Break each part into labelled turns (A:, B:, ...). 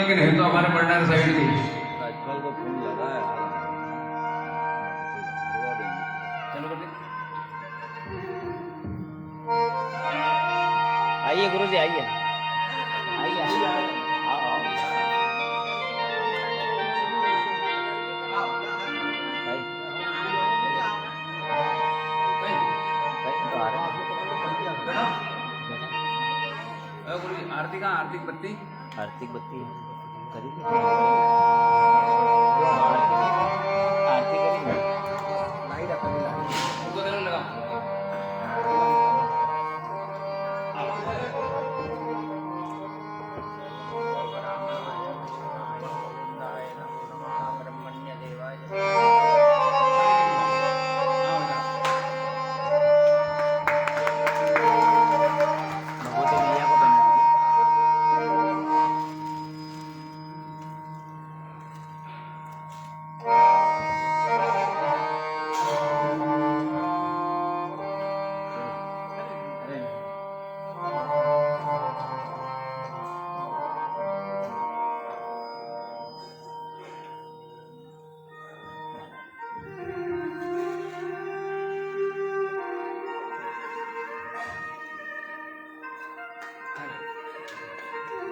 A: कि नहीं तो हमारे बर्नर साइड की
B: आजकल को फोन लगा है।
A: चलो बेटे
B: आइए गुरु जी आइए आइए आइए आओ आओ
A: गुरु जी आरती का आर्थिक बत्ती
B: आर्थिक बत्ती करी थी आरती करी लाइट अपनी लाइट
A: उसको जरा लगा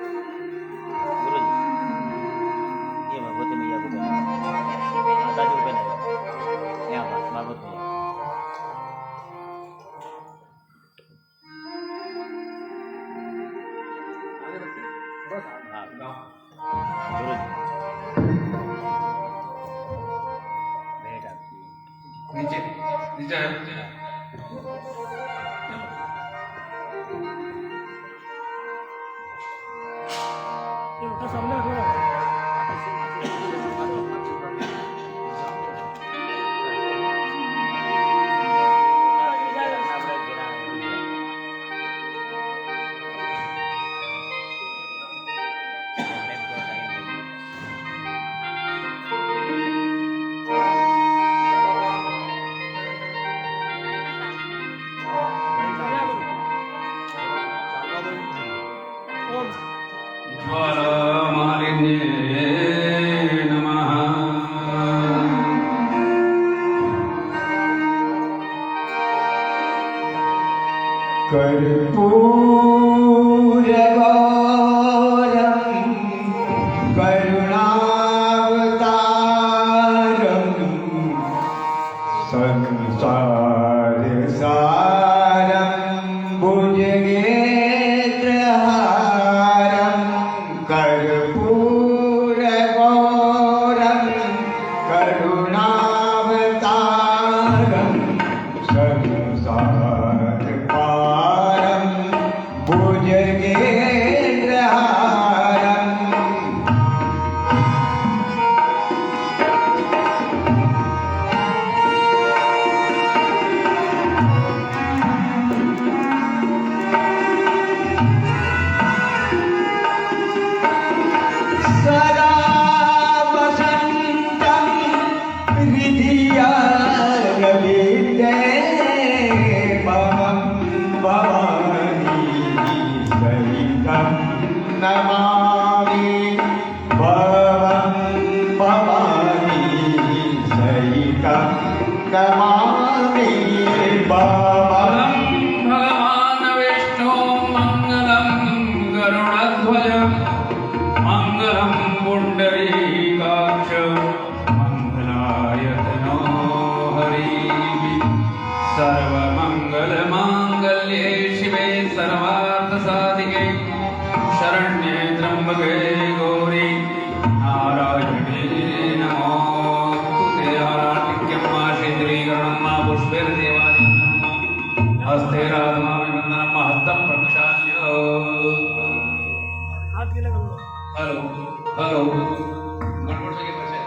B: गुरु जी ये भगवती मैया को पहना माता जी को पहना यहाँ भागवत मैया हाँ गुरु जी भेंट आपकी
A: नीचे नीचे है ज्वालामालिन्ये नमः कर्पूरगौरं करुणावतारं संसारसारं भुजगेन्द्रहारं कर्पूरगौरं करुणावतारं संसारपारं भुजगेन्द्रहारं सदा वसन्तं हृदयारविन्दे भवं भवानी सहितं नमामि भवं भवानी सहितं नमामि भवं भगवान् विष्णु मङ्गलं गरुडध्वजम् मङ्गलं पुण्डरीकाक्ष मङ्गलायतनो हरिः सर्वमङ्गलमाङ्गल्ये शिवे सर्वार्थसाधिके शरण्ये त्र्यम्बके गौरी नारायणे नमोस्तुते आराधिक्यं मा शीतलीकरणं मा पुष्पैर्देवादिकं हस्ते राधमामि वन्दनं महत्तं प्रक्षाल्य हेलो हेलो गड़बड़ से किधर से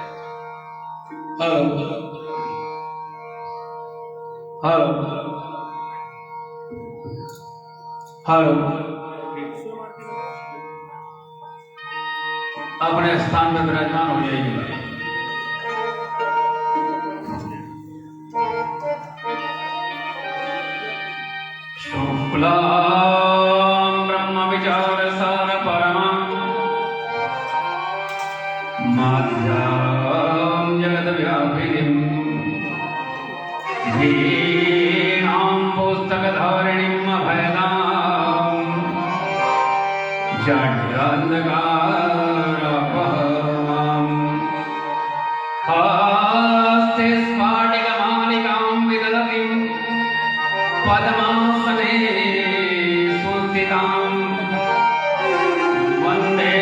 A: हेलो हेलो हेलो अपने स्थान पर विराजमान हो जाइएगा शुक्लां ब्रह्म विचार सार परमा माध्यां जगद्व्यापिनीं धीनां पुस्तकधारिणीं अभयदां जाड्यान्धकारापहराम् हस्ते स्फाटिकमालिकां विदधतीं पद्मासने सुस्थितां वन्दे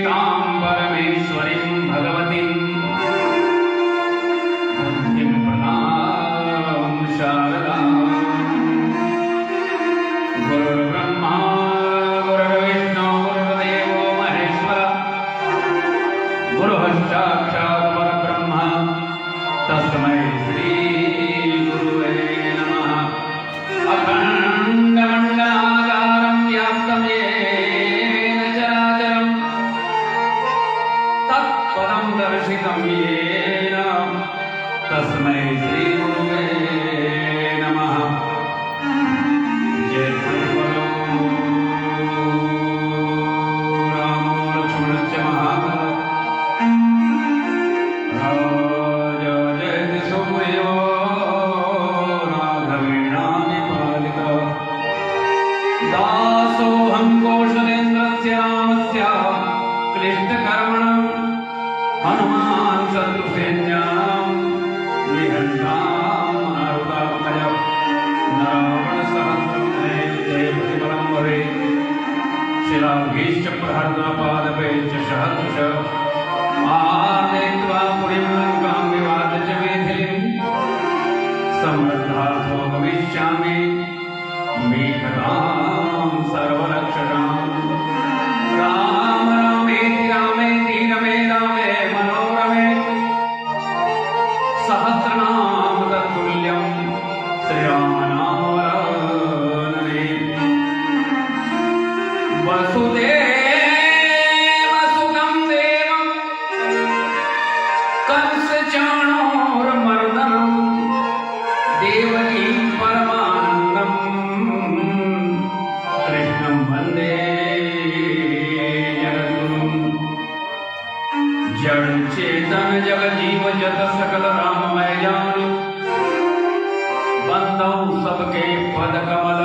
A: तां परमेश्वरीं भगवतीं बुद्धिं प्रदां शारदाम् गुरुर्ब्रह्मा गुरुर्विष्णु गुरुर्देवो महेश्वर गुरुः साक्षात् परब्रह्म तस्मै श्री गुरुवे नमः अखण्डमण्डलाकारं व्याप्तं येन चराचरं तत्पदं दर्शितं येन तस्मै श्री गुरुवे नमः जय गुरुवरो रामो लक्ष्मणश्च महाभारत राजा जयति सूर्यो राघवेणाभिपालितः दासोऽहं कौशलेन्द्रस्य रामस्य क्लिष्टकर्मणं हनुमान् शत्रुसैन्यां निहन्तां मारुतात्मजं न रावणसहस्रं प्रतिफलं भवेत् शिलाभीश्च प्रहर्णापादपैश्च सहस्रशः आनेत्वा पुरीं लङ्कां विवाद्य च मेथिलीं समृद्धार्थो भविष्यामि मेघतां सर्वरक्षसाम् राम रामेति रामेति रमे रामे मनोरमे सहस्रनाम तत्तुल्यं श्रीरामनाम वरानने वसुदेवसुतं देवं कंसचाणूरमर्दनं देवकीं परमानन्दं कृष्णं वन्दे जगद्गुरुं जड़ चेतन जगजीव जत सकल राममय जान बंदौ सबके पद कमल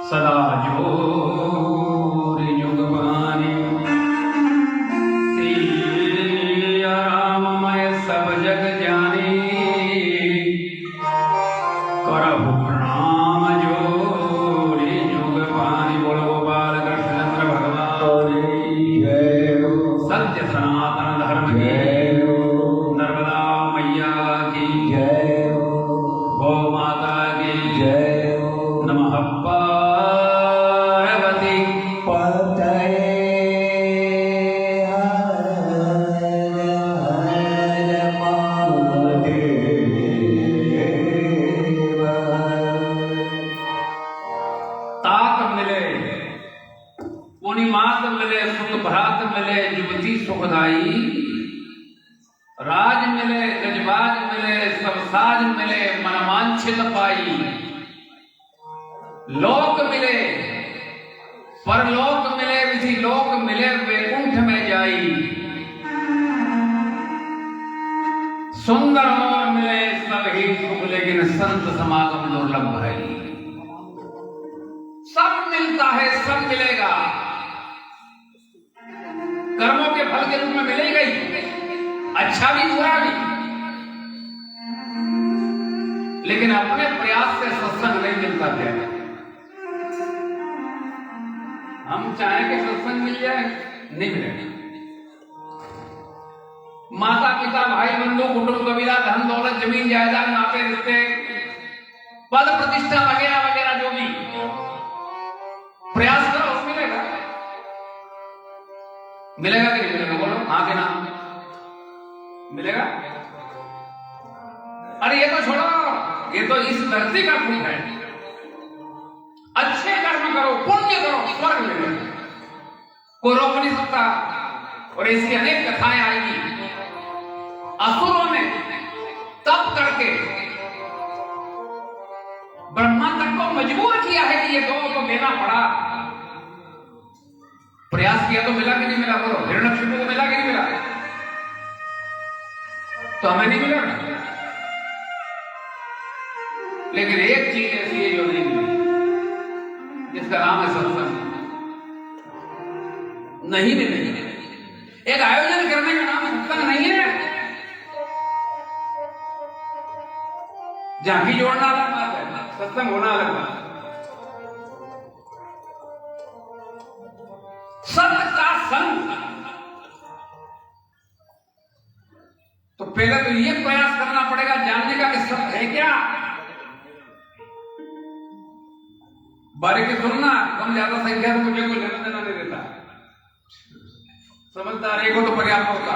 A: सदा जोर युगवानी सिया राममय सब जग जानी करहु प्रणाम जोरी युग पानी बोलो गोपाल कृष्णचंद्र भगवान की जय सत्य सनातन धर्म की नर्मदा मैया की जय गौ माता की जय नमः पार्वती पतये ताक मिले पूर्णिमात मिले सुख भ्रात मिले युवती सुखदाई राज मिले गजबाज मिले सब साज मिले मनमांछित पाई लोक मिले परलोक मिले विधि लोक मिले वैकुंठ में जाई सुंदर मोर मिले सब ही सुख लेकिन संत समागम दुर्लभ है सब मिलता है सब मिलेगा कर्मों के फल के रूप में मिलेगा ही अच्छा भी बुरा भी लेकिन अपने प्रयास से सत्संग नहीं मिलता क्या हम चाहें कि सत्संग मिल जाए नहीं मिलेगा माता पिता भाई बंधु कुटुंब कबीला धन दौलत जमीन जायदाद नाते रिश्ते पद प्रतिष्ठा वगैरह वगैरह जो भी प्रयास करो मिलेगा मिलेगा कि नहीं मिलेगा बोलो हाँ कि ना मिलेगा अरे ये तो छोड़ो ये तो इस धरती का फूल है अच्छे कर्म करो पुण्य करो स्वर्ग मिलेगा कोई रोक नहीं सकता और इसकी अनेक कथाएं आएगी असुरों ने तप करके ब्रह्मा तक को मजबूर किया है कि ये गौ को लेना पड़ा प्रयास किया तो मिला कि नहीं मिला बोलो हिरण्यकशिपु को मिला कि नहीं मिला तो हमें नहीं मिला। लेकिन एक चीज ऐसी है जो नहीं मिली, जिसका नाम है सत्संग। नहीं मिलेगी। एक आयोजन करने का नाम सत्संग नहीं है। झांकी जोड़ना अलग बात है, सत्संग होना अलग बात है। सत्य का संग। तो पहले तो ये प्रयास करना पड़ेगा जानने का कि सत्य है क्या। बारीकी सुनना, कम ज्यादा संख्या में मुझे कोई लेना देना नहीं देता। समझदार एक हो तो पर्याप्त होता,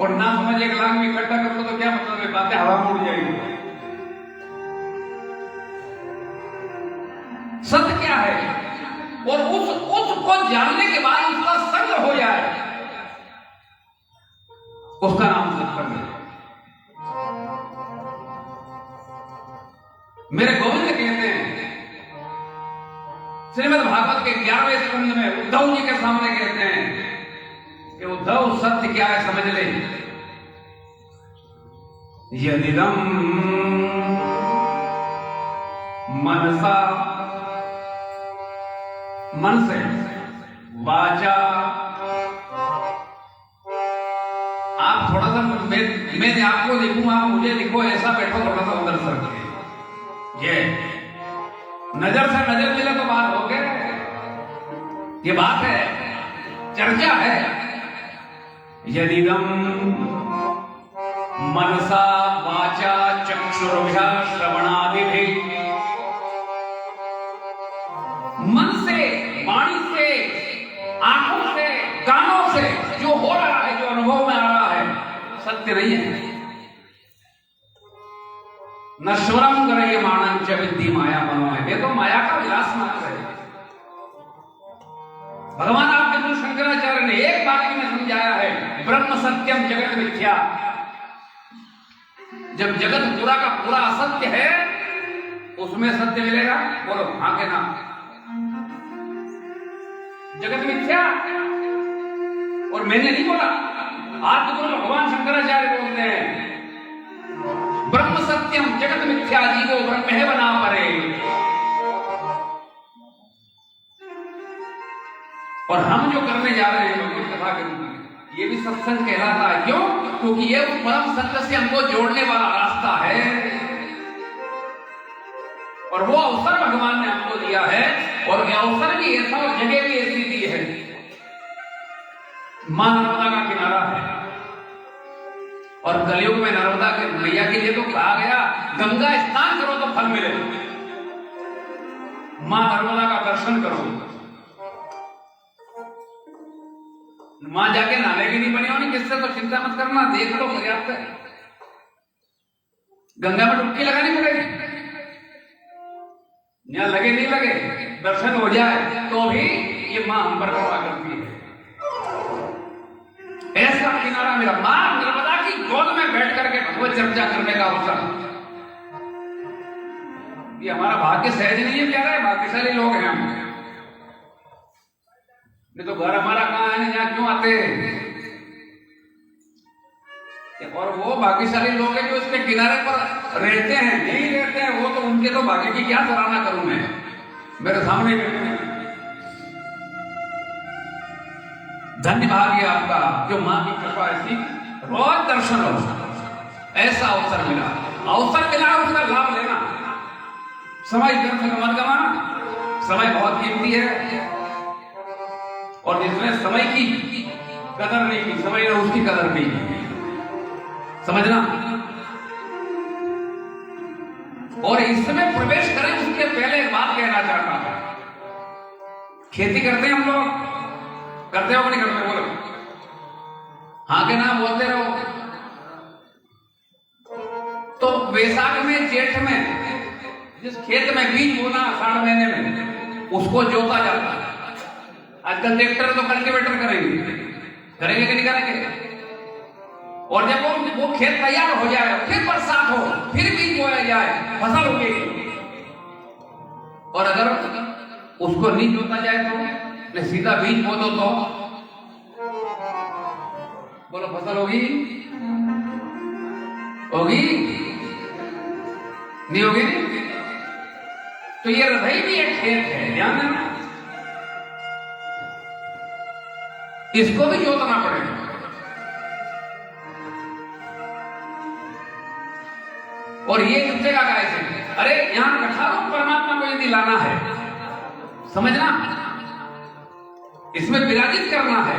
A: और ना समझ 1 लाख में इकट्ठा कर लो तो क्या मतलब है, बातें हवा में उड़ जाएगी। सत्य क्या है, और उसको जानने के बाद उसका संग हो जाए, उसका नाम सत्संग है। मेरे गोविंद कहते हैं श्रीमद् भागवत के 11वें स्कंद में उद्धव जी के सामने कहते हैं कि उद्धव सत्य क्या है समझ ले। यदिदं मनसा, मन से, वाचा, आप थोड़ा सा मैं आपको देखूं, आप मुझे देखो, ऐसा बैठो थोड़ा सा उधर सर। ये नजर से नजर मिले तो बात हो गए, ये बात है, चर्चा है। यदिदं मनसा वाचा चक्षुर्भ्या श्रवणादिभिः, मन से, वाणी से, आंखों से, कानों से जो हो रहा है, जो अनुभव में आ रहा है, सत्य नहीं है। नश्वरम करे मानंच विद्धि माया मनोमय, ये तो माया का विलास मात्र है। भगवान आपके गुरु शंकराचार्य ने एक वाक्य में समझाया है, ब्रह्म सत्यम जगत मिथ्या। जब जगत पूरा का पूरा असत्य है, उसमें सत्य मिलेगा। बोलो हाँ के ना। जगत मिथ्या, और मैंने नहीं बोला, आपके गुरु भगवान शंकराचार्य बोलते हैं ब्रह्म सत्यम जगत मिथ्या, जीवो ब्रह्म है बना परे। और हम जो करने जा रहे हैं भगवत कथा के रूप में, ये भी सत्संग कहलाता है। क्यों? क्योंकि ये परम सत्य से हमको जोड़ने वाला रास्ता है, और वो अवसर भगवान ने हमको दिया है, और ये अवसर भी ऐसा और जगह भी ऐसी दी है। मां नर्मदा का किनारा है, और कलयुग में नर्मदा के मैया के लिए तो कहा गया गंगा स्नान करो तो फल मिले, मां नर्मदा का दर्शन करो। मां जाके नाले नहीं बनी होनी किससे, तो चिंता मत करना, देख लो पर्याप्त है। गंगा में डुबकी लगानी पड़ेगी, यहाँ लगे नहीं लगे, दर्शन हो जाए तो भी ये मां हम पर कृपा करती है। ऐसा किनारा मेरा, मां नर्मदा की गोद में बैठ करके भगवत चर्चा करने का अवसर, ये हमारा भाग्य सहज नहीं है, क्या है, भाग्यशाली लोग हैं हम। नहीं तो घर हमारा कहाँ है, यहाँ क्यों आते। और वो भाग्यशाली लोग हैं जो इसके किनारे पर रहते हैं, नहीं रहते हैं, वो तो उनके तो भाग्य की क्या सराहना करूं मैं, मेरे सामने बैठे हैं। धन्य भाग्य आपका जो मां की कृपा ऐसी रोज दर्शन हो, ऐसा अवसर मिला, उसका लाभ लेना। समय इधर से मत गवाना, समय बहुत कीमती है, और जिसने समय की कदर नहीं की, समय ने उसकी कदर नहीं की, समझना। और इसमें प्रवेश करें उसके पहले एक बात कहना चाहता हूं। खेती करते हैं हम लोग, करते हो नहीं करते, बोलो हाँ के ना बोलते रहो। तो वैशाख में, जेठ में जिस खेत में बीज बोना, आषाढ़ महीने में उसको जोता जाता है। आजकल ट्रैक्टर तो कल्टीवेटर करेंगे कि नहीं करेंगे। और जब वो खेत तैयार हो जाए, फिर बरसात हो, फिर बीज बोया जाए, फसल उगेगी। और अगर उसको नहीं जोता जाए तो, सीधा बीज बो दो तो बोलो फसल होगी? होगी? नहीं होगी? तो ये हृदय भी एक खेत है, ध्यान देना, इसको भी जोतना पड़ेगा। और ये जुटेगा कैसे? अरे यहां कथा परमात्मा को यदि लाना है, समझना, इसमें विराजित करना है,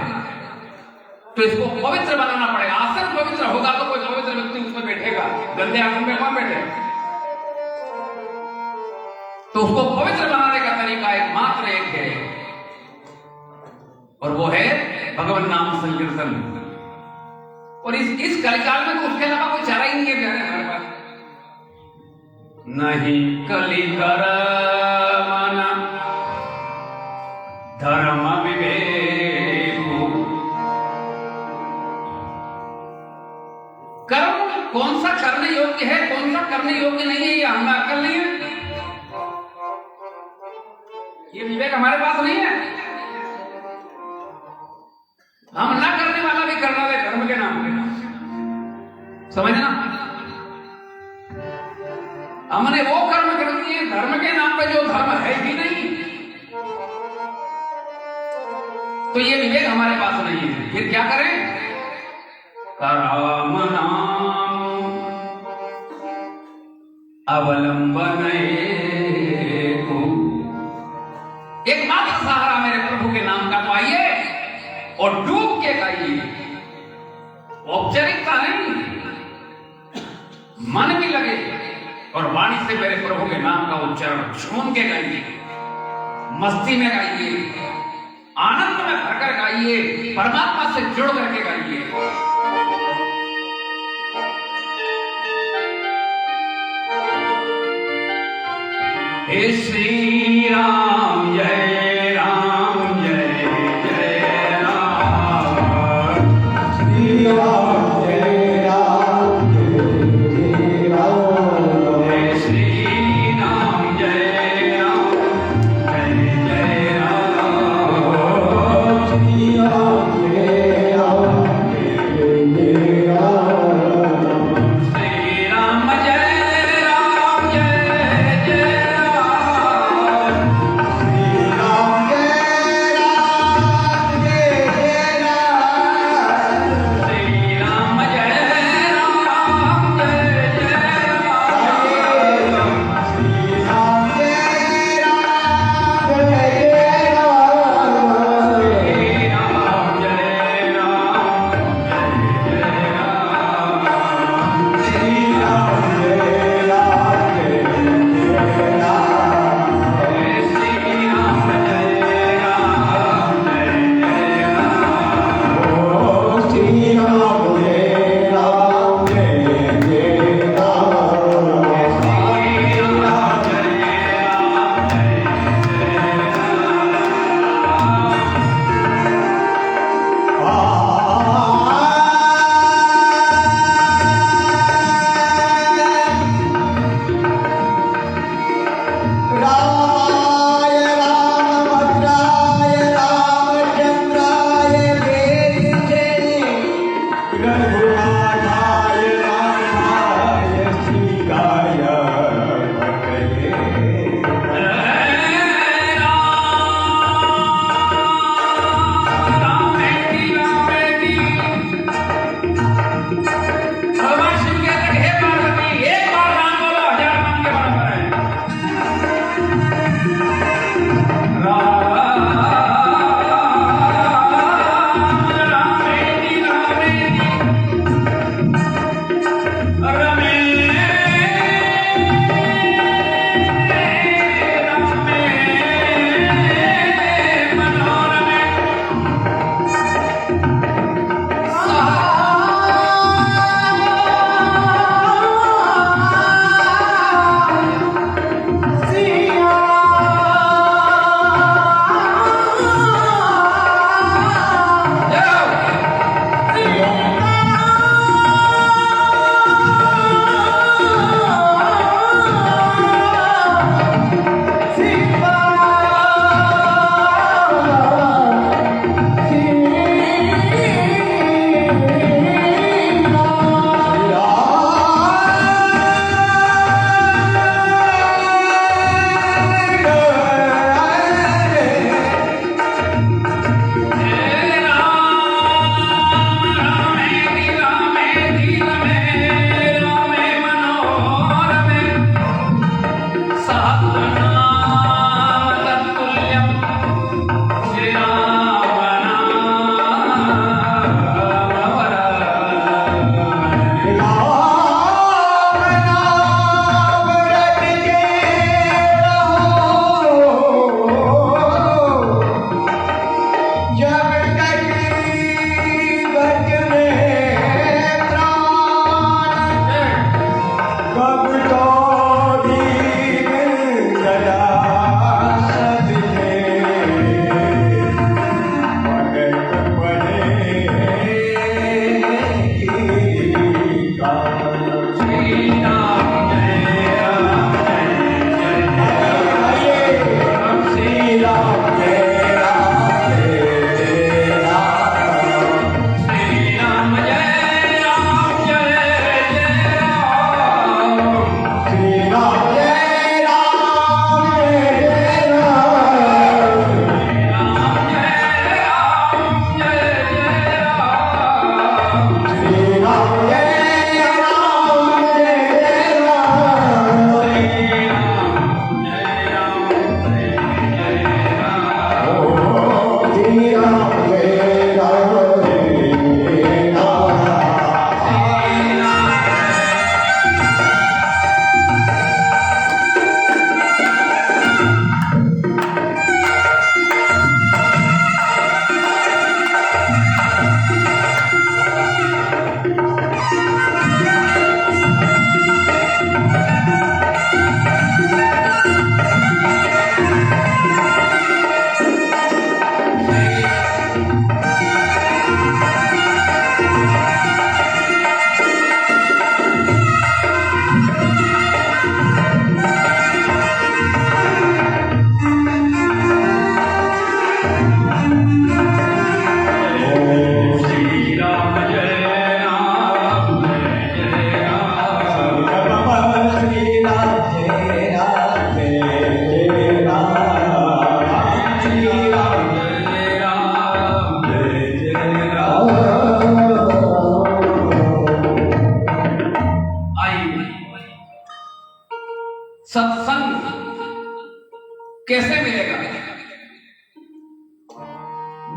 A: तो इसको पवित्र बनाना पड़ेगा। आसन पवित्र होगा तो कोई पवित्र व्यक्ति उसमें बैठेगा, गंदे आसन में कौन बैठेगा? तो उसको पवित्र बनाने का तरीका एकमात्र एक है, और वो है भगवान नाम संकीर्तन। और इस कलिकाल में तो उसके अलावा कोई चारा ही नहीं है प्यारे हमारे पास। नहीं कली कर माना धर्म विवेक, कर्म कौन सा करने योग्य है, कौन सा करने योग्य नहीं है, ये हमें अक्ल नहीं है, ये विवेक हमारे पास नहीं है। हम ना करने वाला भी करना है धर्म के नाम पे, समझना। हमने वो कर्म कर दिए धर्म के नाम पे जो धर्म है भी नहीं, तो ये विवेक हमारे पास नहीं है। फिर क्या करें? राम नाम अवलंबन एकमात्र सहारा मेरे प्रभु के नाम का, तो आइए और डूब के गाइए, औपचारिकता नहीं, मन भी लगे और वाणी से मेरे प्रभु के नाम का उच्चारण झूम के गाइए, मस्ती में गाइए, आनंद में भरकर गाइए, परमात्मा से जुड़ करके गाइए। हे श्री राम जय राम जय जय राम, श्री राम जय राम जय राम, हे श्री राम जय राम जय जय राम, श्री राम जय राम जय जय राम, श्री राम जय राम जय जय राम।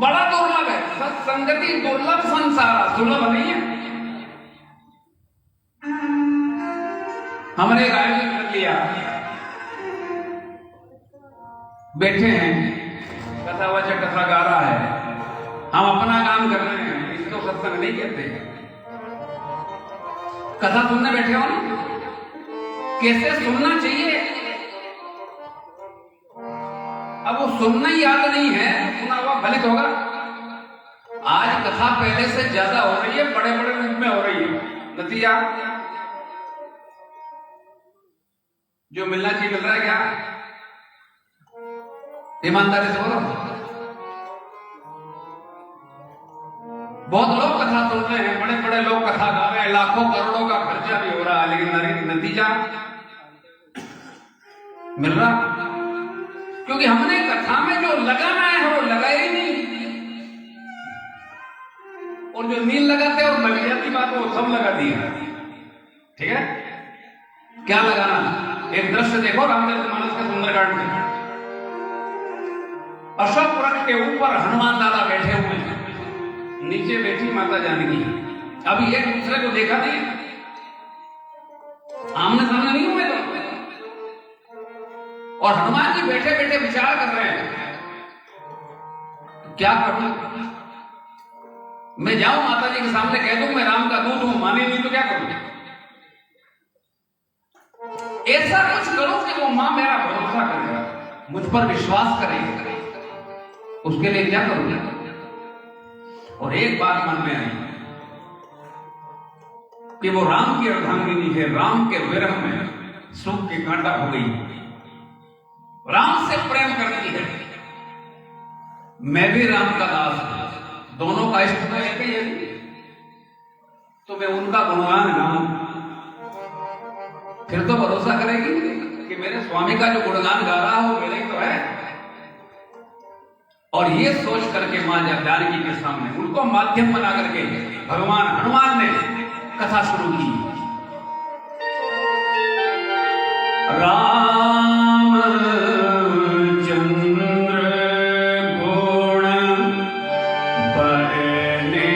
A: बड़ा दुर्लभ है। सत्संगति दुर्लभ संसार, सुलभ नहीं है। हमने एक आयोजन कर लिया, बैठे हैं, कथावाचक कथा गा रहा है, हम अपना काम कर रहे हैं, इसको सत्संग नहीं कहते। कथा सुनने बैठे हो ना, कैसे सुनना चाहिए, अब वो सुनना ही याद नहीं है, सुना हुआ गलत होगा। आज कथा पहले से ज्यादा हो रही है, बड़े बड़े रूप में हो रही है, नतीजा जो मिलना चाहिए मिल रहा है क्या? ईमानदारी से बोलो। बहुत लोग कथा सुन रहे हैं, बड़े बड़े लोग कथा गा रहे हैं, लाखों करोड़ों का खर्चा भी हो रहा है, लेकिन नतीजा मिल रहा, क्योंकि हमने कथा में जो लगाना है वो लगाया ही नहीं, और जो नील लगाते और लग जाती बात वो सब लगा दी है। ठीक है, क्या लगाना? एक दृश्य देखो रामचरितमानस के सुंदरकांड में, अशोक वृक्ष के ऊपर हनुमान दादा बैठे हुए हैं, नीचे बैठी माता जानकी। अभी एक दूसरे को देखा नहीं, आमने सामने नहीं हुए तो, और हनुमान जी बैठे बैठे विचार कर रहे हैं क्या करूं, मैं जाऊं माता जी के सामने कह दूं मैं राम का दूत हूं, माने नहीं तो क्या करूं? ऐसा कुछ करो कि वो मां मेरा भरोसा करेगा, मुझ पर विश्वास करेगी, उसके लिए क्या करूंगा? और एक बात मन में आई कि वो राम की अर्धांगिनी है, राम के विरह में सूख की कांटा हो गई, राम से प्रेम करती है, मैं भी राम का दास हूं, दोनों का इष्ट तो एक ही है, तो मैं उनका गुणगान गाऊं, फिर तो भरोसा करेगी कि मेरे स्वामी का जो गुणगान गा रहा है वो मेरे ही तो है। और ये सोच करके मां जानकी के सामने उनको माध्यम बना करके भगवान हनुमान ने कथा शुरू की। राम चंद्र गुण बरने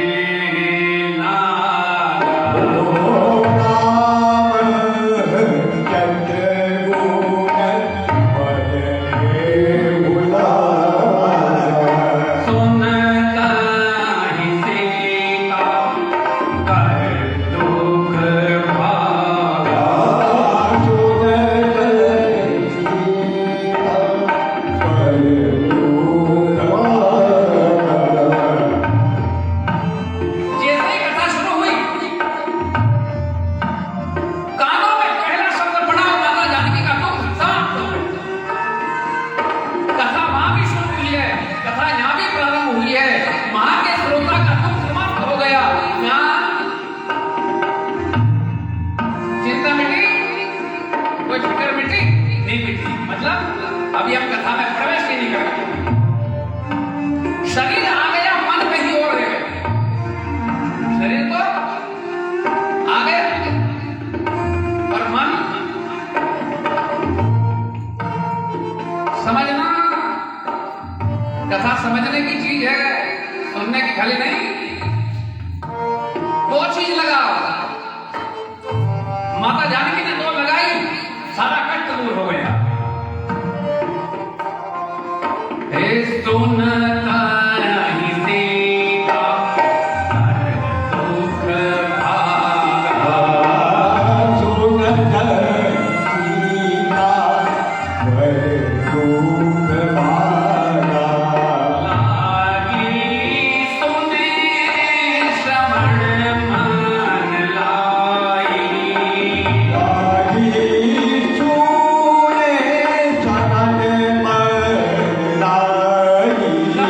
A: मतलब अभी हम कथा में प्रवेश ही नहीं करते, शरीर आ गया, मन कहीं और रह गया, शरीर तो आ गया पर मन समझना, कथा समझने की चीज है, सुनने की खाली नहीं। दो चीज लगाओ, माता जानकी ने दो लगाई, सारा कष्ट दूर हो गया। सुनता ही सीता दुख भागा, सुनता सीता दुख भागा, लागी सुने श्रवण मन लाई, लागी सुने श्रवण मन लाई।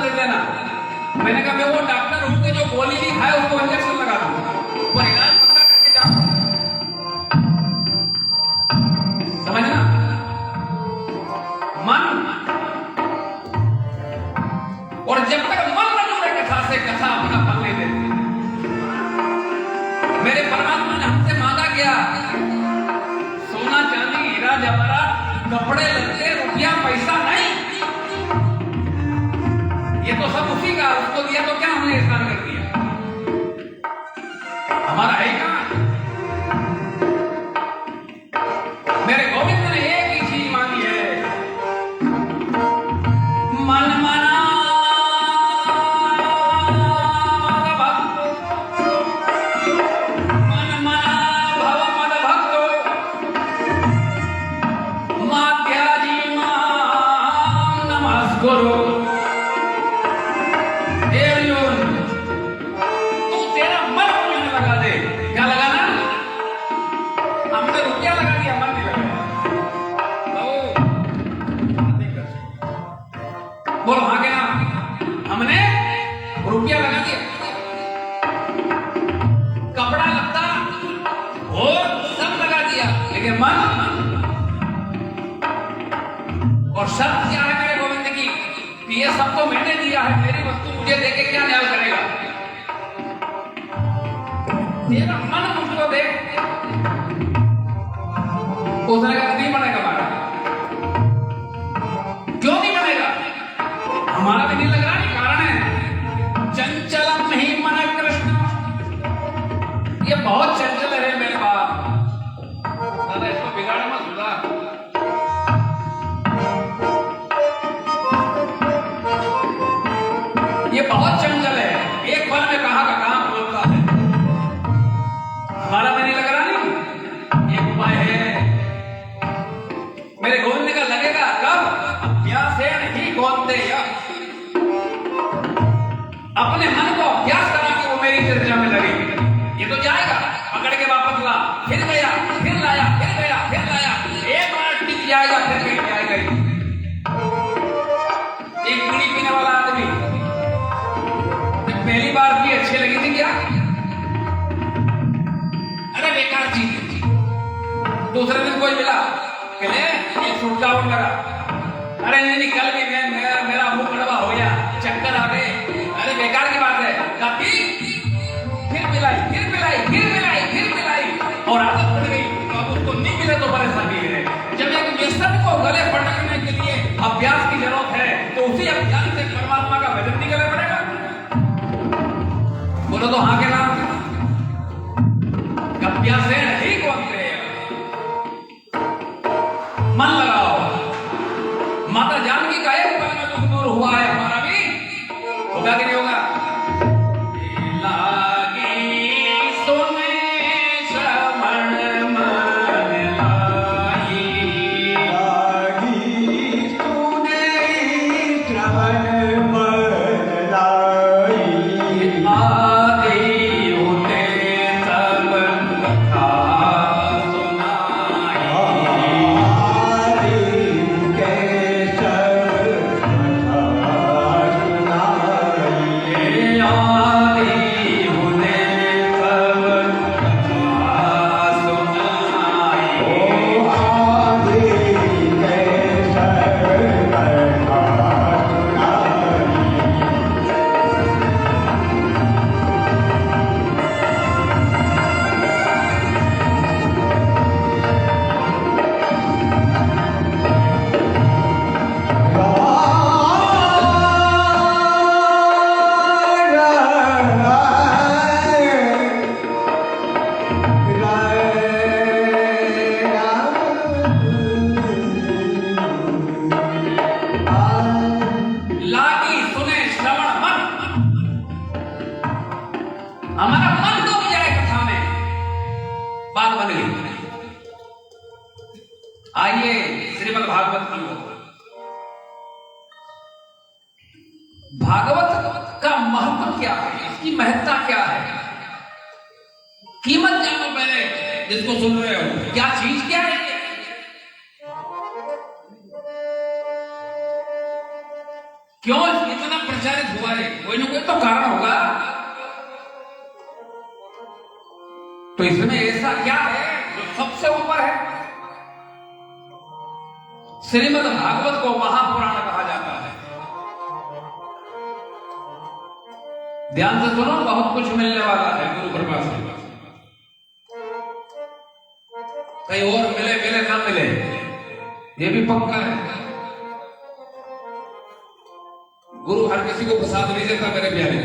A: दे देना। मैंने कहा मैं वो डॉक्टर हूं कि जो गोली नहीं खाए उसको इंजेक्शन लगा दूं, वो इलाज पक्का करके जाऊं। समझना, मन, और जब तक मन न जुड़े कथा से, कथा अपना फल नहीं देती। मेरे परमात्मा ने हमसे मांगा क्या? सोना चांदी हीरा जवाहरात कपड़े लत्ते रुपया पैसा नहीं, ये तो सब उसी का, उसको दिया तो क्या हमने एहसान कर दिया? हमारा है कहां? मेरे गोविंद ने एक ही चीज मांगी है, मन मना भक्त, मन मना भव मद भक्त, माध्याजी मां नमस्कुरु। बोलो हाँ के ना? हमने रुपया लगा दिया, कपड़ा लत्ता और सब लगा दिया, लेकिन मन, और शर्त क्या है मेरे गोविंद की? ये सब तो मैंने दिया है, मेरी वस्तु मुझे देके क्या न्याय करेगा? तेरा मन मुझको दे। उसने कहा नहीं बनेगा हमारा। क्यों नहीं बनेगा? हमारा भी नहीं लग रहा, नहीं कारण है चंचलम नहीं मन कृष्ण, ये बहुत चंचल है मेरे बाप। दादा इसको बिगाड़ मत, सुधा। ये बहुत चंचल है, एक बार में कहा का कहां बोलता है। हमारा भी नहीं लग रहा, नहीं? एक उपाय है मेरे गोविंद का, लगेगा कब? अभ्यास है नहीं गोविंद, अपने मन को अभ्यास करा के वो मेरी चर्चा में लगे। ये तो जाएगा, पकड़ के वापस ला, फिर गया, फिर लाया, फिर गया, फिर लाया, एक बार टिक जाएगा, फिर कहीं जाएगा ही। एक बीड़ी पीने वाला आदमी पहली बार भी अच्छी लगी थी क्या? अरे बेकार चीज। दूसरे दिन कोई मिला, कहले एक सुटका और लगा, अरे नहीं कल भी मेरा मुंह कड़वा हो गया, चक्कर आ गए, अरे बेकार की बात है। काफी फिर मिलाई, फिर मिलाई, फिर मिलाई, फिर मिलाई, और आदत पड़ गई। तो अब उसको नहीं मिले तो परेशानी है। जब एक व्यसन को गले पटकने के लिए अभ्यास की जरूरत है, तो उसी अभ्यास से परमात्मा का भजन नहीं गले पड़ेगा। बोलो तो हाँ के नाम? अभ्यास है नहीं कौन से? मन लगाओ। माता जानकी का एक बार में दुख दूर हुआ है, हमारा भी होगा कि नहीं होगा? लागी सुने श्रवण मन लाई,
C: लागी सुने श्रवण मन लाई,
A: आदि होते सब कथा सुनाई,
C: आदि के सब कथा सुनाई,
A: आदि होते सब कथा सुनाई।
C: ओ आदि के सब कथा
A: लागी सुने श्रवण मन, हमारा मन डूब जाए कथा में, बात बन गई। आइए श्रीमद् भागवत की ओर। भागवत का महत्व क्या है, इसकी महत्ता क्या है? कीमत जानो पहले, जिसको सुन रहे हो, क्या चीज क्या है? क्यों इतना प्रचारित हुआ है, कोई ना कोई तो कारण होगा। तो इसमें ऐसा क्या है जो सबसे ऊपर है? श्रीमद् भागवत को महापुराण कहा जाता है। ध्यान से सुनो, बहुत कुछ मिलने वाला है गुरु कृपा से। कहीं और मिले मिले ना मिले, ये भी पक्का है। गुरु हर किसी को प्रसाद नहीं देता मेरे प्यारे,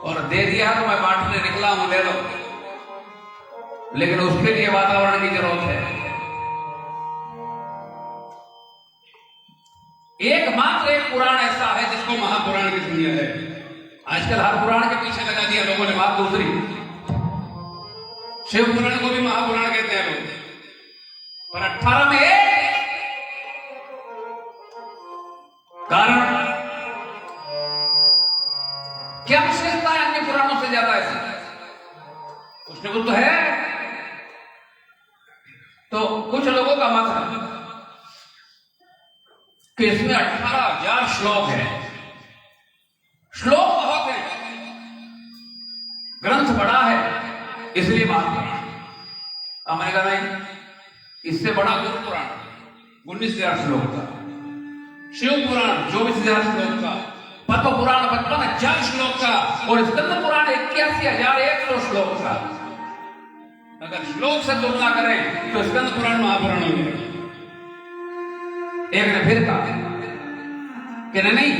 A: और दे दिया तो मैं बांटने निकला हूं, ले लो, लेकिन उसके लिए वातावरण की जरूरत है। एकमात्र एक पुराण ऐसा है जिसको महापुराण की दुनिया है। आजकल हर पुराण के पीछे लगा दिया लोगों ने बात दूसरी। शिव पुराण को भी महापुराण कहते हैं लोग, पर 18 में एक कारण क्या विशेषता है अन्य पुराणों से ज्यादा? ऐसा कुछ न कुछ तो है। तो कुछ लोगों का मत है कि इसमें 18,000 श्लोक है। श्लोक बहुत है, ग्रंथ बड़ा है, इसलिए महापुराण। अब मैंने कहा नहीं, इससे बड़ा गुरु पुराण 19,000 श्लोक का, शिव पुराण 24,000 श्लोक का, पद्म पुराण 55,000 श्लोक का, और स्कंद पुराण 81,100 श्लोक का। अगर श्लोक से तुलना करें तो स्कंद पुराण महापुराण हो गया। एक ने फिर कहा कि नहीं,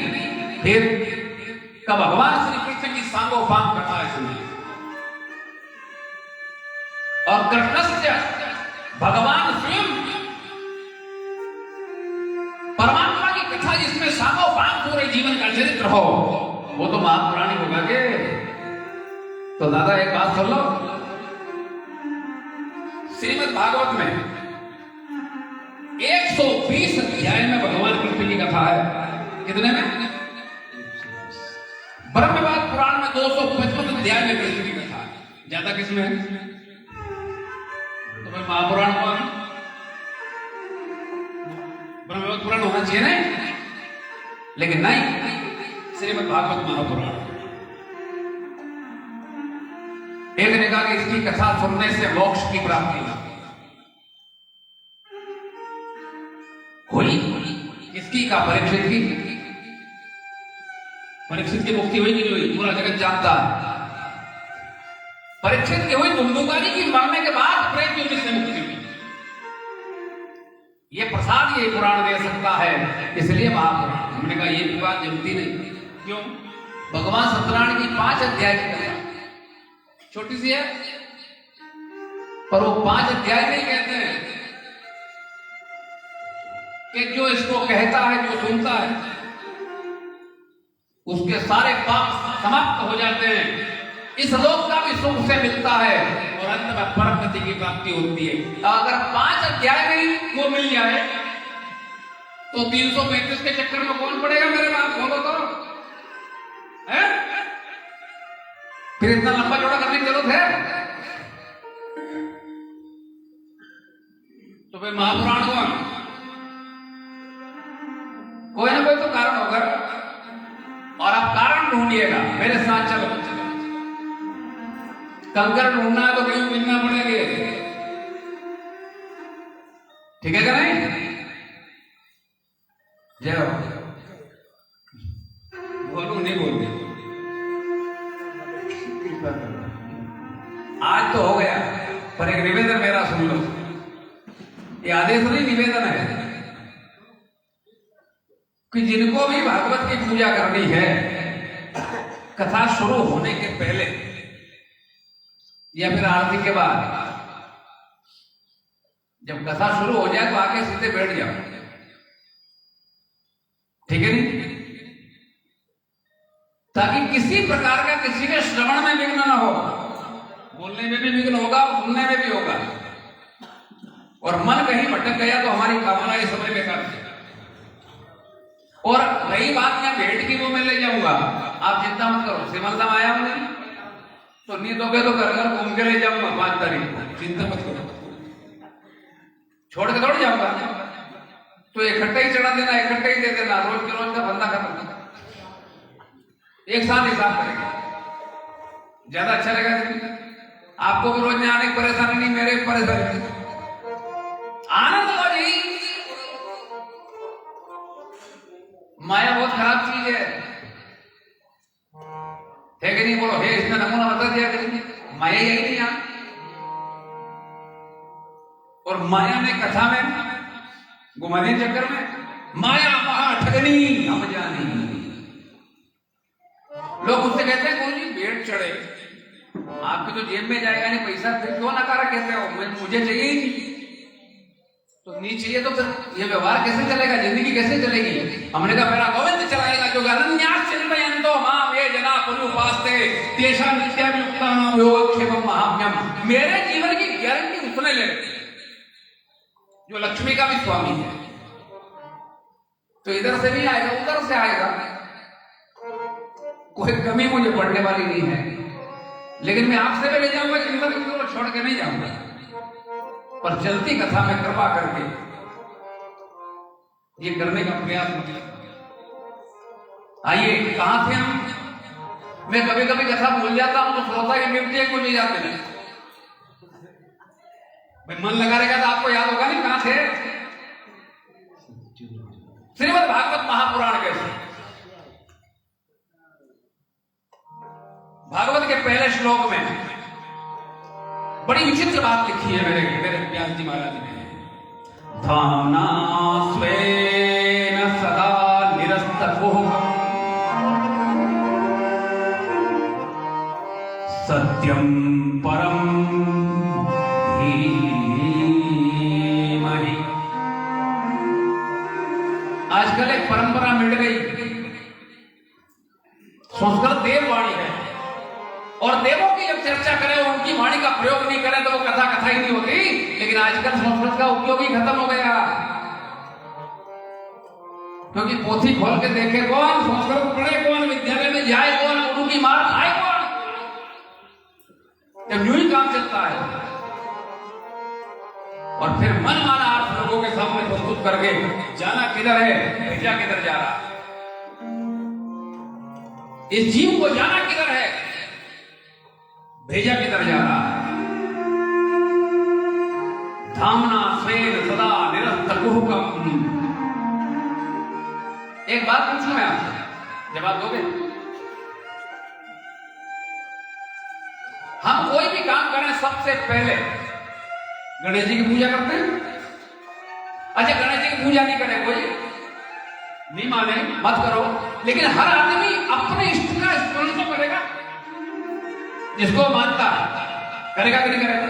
A: फिर का भगवान श्री कृष्ण की सांगोपांग कथा है सुनिए। और कृष्णस्य भगवान स्वयं परमात्मा की कथा जिसमें सांगोपांग पूरे जीवन का चरित्र हो, वो तो महापुराणी होगा के। तो दादा एक बात सुन लो, श्रीमद् भागवत में 120 अध्याय में भगवान कृष्ण की कथा है। कितने में? ब्रह्मवाद पुराण में 255 अध्याय में कृष्ण की कथा है। ज्यादा किसमें है? तो भाई महापुराण हुआ, ब्रह्मवाद पुराण होना चाहिए नहीं, लेकिन नहीं, श्रीमद् भागवत महापुराण। एक ने कहा कि इसकी कथा सुनने से मोक्ष की प्राप्ति हुई। किसकी? का परीक्षित की। परीक्षित की मुक्ति हुई कि नहीं हुई? पूरा जगत जानता है। परीक्षित की हुई, दुमदुकारी की मरने के बाद प्रेम की से मुक्ति हुई। ये प्रसाद ये पुराण दे सकता है, इसलिए महापुराण। हमने कहा ये भी बात जमती नहीं। क्यों? भगवान सत्यनारायण की 5 अध्याय की कथा छोटी सी है, पर वो 5 अध्याय नहीं कहते हैं कि जो इसको कहता है, जो सुनता है, उसके सारे पाप समाप्त हो जाते हैं, इस लोक का भी सुख से मिलता है, और अंत में परम गति की प्राप्ति होती है। अगर 5 अध्याय में वो मिल जाए तो 335 के चक्कर में कौन पड़ेगा मेरे बाप? बोलो तो है? फिर इतना लंबा चौड़ा करने की जरूरत है? तो भाई महापुराण हुआ, कोई ना कोई तो कारण होगा, और आप कारण ढूंढिएगा। मेरे साथ चलो, कंकर ढूंढना है तो कहीं मिलना पड़ेंगे, ठीक है क्या? नहीं जय हो, बोलू नहीं बोलते। आज तो हो गया, पर एक निवेदन मेरा सुन लो। ये आदेश नहीं, निवेदन है कि जिनको भी भागवत की पूजा करनी है, कथा शुरू होने के पहले या फिर आरती के बाद, जब कथा शुरू हो जाए तो आके सीधे बैठ जाओ, ठीक है नहीं? ताकि किसी प्रकार का किसी के श्रवण में विघ्न न हो। बोलने में भी विघ्न होगा, सुनने में भी होगा, और मन कहीं भटक गया तो हमारी कामना ये समय बेकार है। और रही बात यहाँ भेंट की, वो मैं ले जाऊंगा, आप चिंता मत करो। सिमलदम आया हूं नहीं, तो नींद हो गए तो घर घर घूम के ले जाऊंगा 5 तारीख को, चिंता मत करो, छोड़ के थोड़ी जाऊंगा। तो इकट्ठा ही चढ़ा देना, इकट्ठा ही दे देना, रोज के रोज का बंदा खत्म। एक साथ हिसाब करेंगे, ज्यादा अच्छा लगेगा। आपको भी रोज में आने की परेशानी नहीं, मेरे भी परेशानी नहीं। आनंद लो जी। माया बहुत खराब चीज है कि नहीं? बोलो हे, इसमें नमूना बता दिया करेंगे। माया यही नहीं यहाँ। और माया ने कथा में घुमाने चक्कर में माया महा ठगनी हम जानी। लोग उससे कहते हैं गुरु जी भेंट चढ़े, आपकी तो जेब में जाएगा नहीं पैसा, फिर क्यों नकारा कहते हो? मुझे चाहिए ही नहीं। तो नहीं चाहिए तो फिर ये व्यवहार कैसे चलेगा, जिंदगी कैसे चलेगी? हमने कहा मेरा गोविंद चलाएगा जो अनन्यास चिन्मयन्तो माम ये जना पुरुपास्ते तेषा नित्याभियुक्तानां योगक्षेमं महाम्यम। मेरे जीवन की गारंटी उसने ले रखी जो लक्ष्मी का भी स्वामी है। तो इधर से नहीं आएगा, उधर से आएगा। कोई कमी मुझे पड़ने वाली नहीं है, लेकिन मैं आपसे भी ले जाऊंगा, चिंता छोड़ के नहीं जाऊंगा। पर चलती कथा में कृपा करके ये करने का प्रयास मुझे। आइए, कहां थे हम? मैं कभी कभी कथा भूल जाता हूं तो श्रोता की निपटे को ले जाते हैं। भाई मन लगा रहेगा तो आपको याद होगा नहीं कहां थे। श्रीमद् भागवत महापुराण कैसे? भागवत के पहले श्लोक में बड़ी विचित्र बात लिखी है मेरे व्यास जी महाराज ने। धाम्ना स्वेन सदा निरस्तकुः सत्यं परं धीमहि। आजकल एक परंपरा मिट गई, संस्कृत देववाणी है, और देवों की जब चर्चा करें और उनकी वाणी का प्रयोग नहीं करें तो वो कथा कथा ही नहीं होती। लेकिन आजकल संस्कृत का उपयोग ही खत्म हो गया, क्योंकि पोथी खोल के देखे कौन, संस्कृत पढ़े कौन, विद्यालय में जाए कौन, गुरु की मार खाए कौन। जब यूं ही काम चलता है और फिर मन माना अर्थ लोगों के सामने प्रस्तुत करके जाना किधर है, भेजा किधर जा रहा है, इस जीव को जाना किधर है, भेजा किधर जा रहा है। धामना स्वेन सदा निरस्तकुः। एक बात पूछूं मैं आपसे, जवाब दोगे? हम कोई भी काम करें सबसे पहले गणेश जी की पूजा करते हैं। अच्छा, गणेश जी की पूजा नहीं करे कोई, नहीं माने मत करो, लेकिन हर आदमी अपने इष्ट का स्मरण तो करेगा, जिसको मानता करेगा कि नहीं करेगा।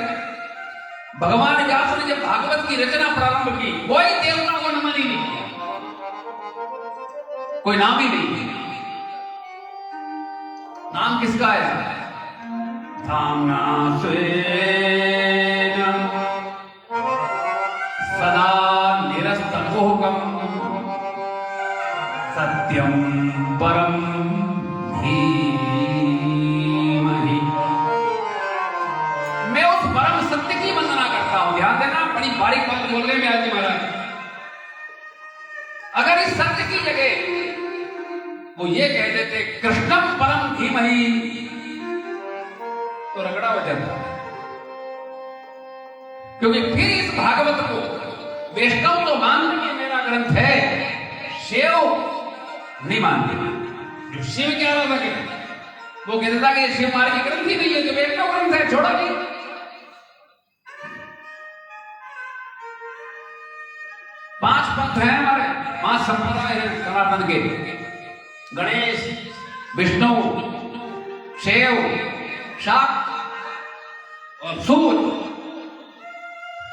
A: भगवान व्यास ने जब भागवत की रचना प्रारंभ की, कोई देवता को नमन ही नहीं किया, कोई नाम ही नहीं। नाम किसका आया? धाम्ना स्वेन सदा निरस्तकुः सत्यं परं धीमहि। मैं उस परम सत्य की वंदना करता हूं। ध्यान देना, बड़ी बारीक बात बोल रहे हैं व्यास जी महाराज। अगर इस सत्य की जगह वो ये कह देते कृष्णम परम धीमहि तो रगड़ा हो जाता, क्योंकि फिर इस भागवत को वैष्णव तो मानते कि मेरा ग्रंथ है, शिव नहीं मानते। जो शिव की आराधना है वो कहता था कि शिव मार्ग की ग्रंथ ही नहीं है, जो वैष्णव ग्रंथ है, छोड़ा नहीं। पांच पंथ हैं हमारे, पांच संप्रदाय हैं सनातन के, गणेश, विष्णु, शिव, शाक्त और सूर्य।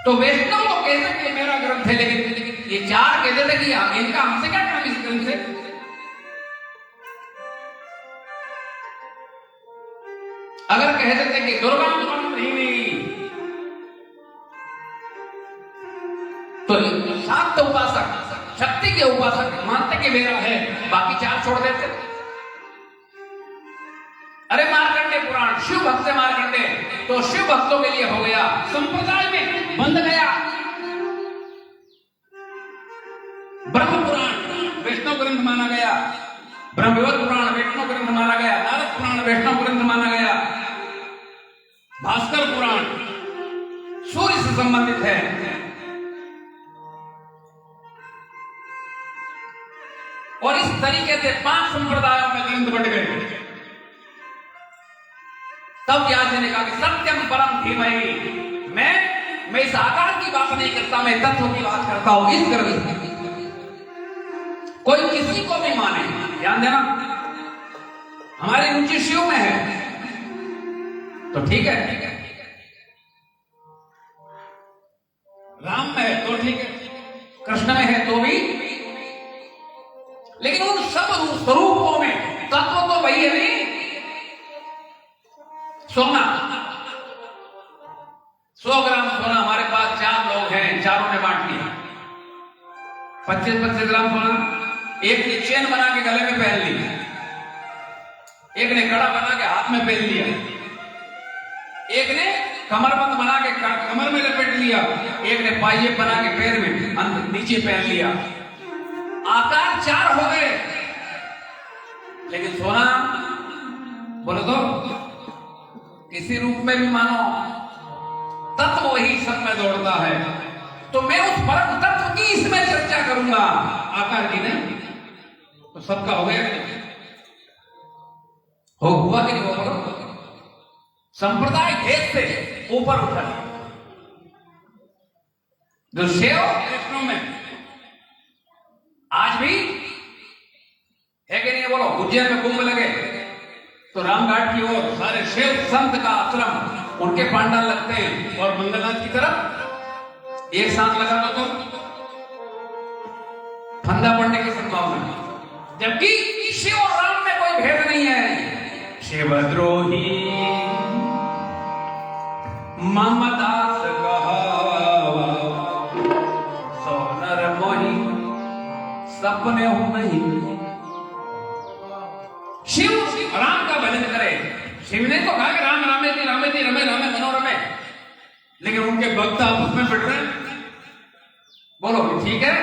A: तो वैष्णव तो कहते हैं कि मेरा ग्रंथ है, लेकिन ये चार कहते थे कि इनका हमसे क्या काम इस ग्रंथ से। अगर कह देते कि दुर्गा तो शाक्त उपासक, शक्ति के उपासक मानते कि मेरा है, बाकी चार छोड़ देते। अरे मार्कंडे पुराण, शिव भक्त से मार्कंडे, तो शिव भक्तों के लिए हो गया, संप्रदाय में बंध गया। ब्रह्म पुराण वैष्णव ग्रंथ माना गया, ब्रह्मविद्या पुराण वैष्णव ग्रंथ माना संबंधित है। और इस तरीके से 5 संप्रदायों में ग्रंथ बट गए। तब व्यास जी ने कहा कि सत्यम परम धीमहि, मैं इस आकार की बात नहीं करता, मैं तत्व की बात करता हूं। इस गर्भ से कोई किसी को भी माने, ध्यान देना, हमारी रुचि शिव में है तो ठीक है, राम में है तो ठीक है, कृष्ण में है तो भी, लेकिन उन सब स्वरूपों में तत्व तो वही है नहीं। सोना, 100 ग्राम सोना हमारे पास 4 लोग हैं, चारों ने बांट लिया। 25-25 ग्राम सोना, एक ने चेन बना के गले में पहन लिया, एक ने कड़ा बना के हाथ में पहन लिया, एक ने कमरबंद बना के कमर में लपेट लिया, एक ने पाइये बना के पैर में नीचे पहन लिया। आकार 4 हो गए, लेकिन सोना बोलो तो किसी रूप में भी मानो, तत्व वही सब में दौड़ता है। तो मैं उस परम तत्व की इसमें चर्चा करूंगा, आकार की नहीं। तो सबका हो गया, हो हुआ कि नहीं हुआ? संप्रदाय भेद से ऊपर उठा जो शिव वैष्णव में आज भी है कि नहीं? बोलो, उज्जैन में कुंभ लगे तो रामघाट की ओर सारे शिव संत का आश्रम, उनके पांडाल लगते हैं, और मंगलनाथ की तरफ एक साथ लगा दो तो फंदा पड़ने की संभावना, जबकि शिव और राम में कोई भेद नहीं है। शिवद्रोही ममदास कहावा, सोनर मोही सपने हो नहीं। शिव राम का भजन करे, शिव ने तो कहा कि राम रामेति रामेति रमे रामे मनोरमे, लेकिन उनके भक्त आपस में बैठ रहे। बोलो ठीक है,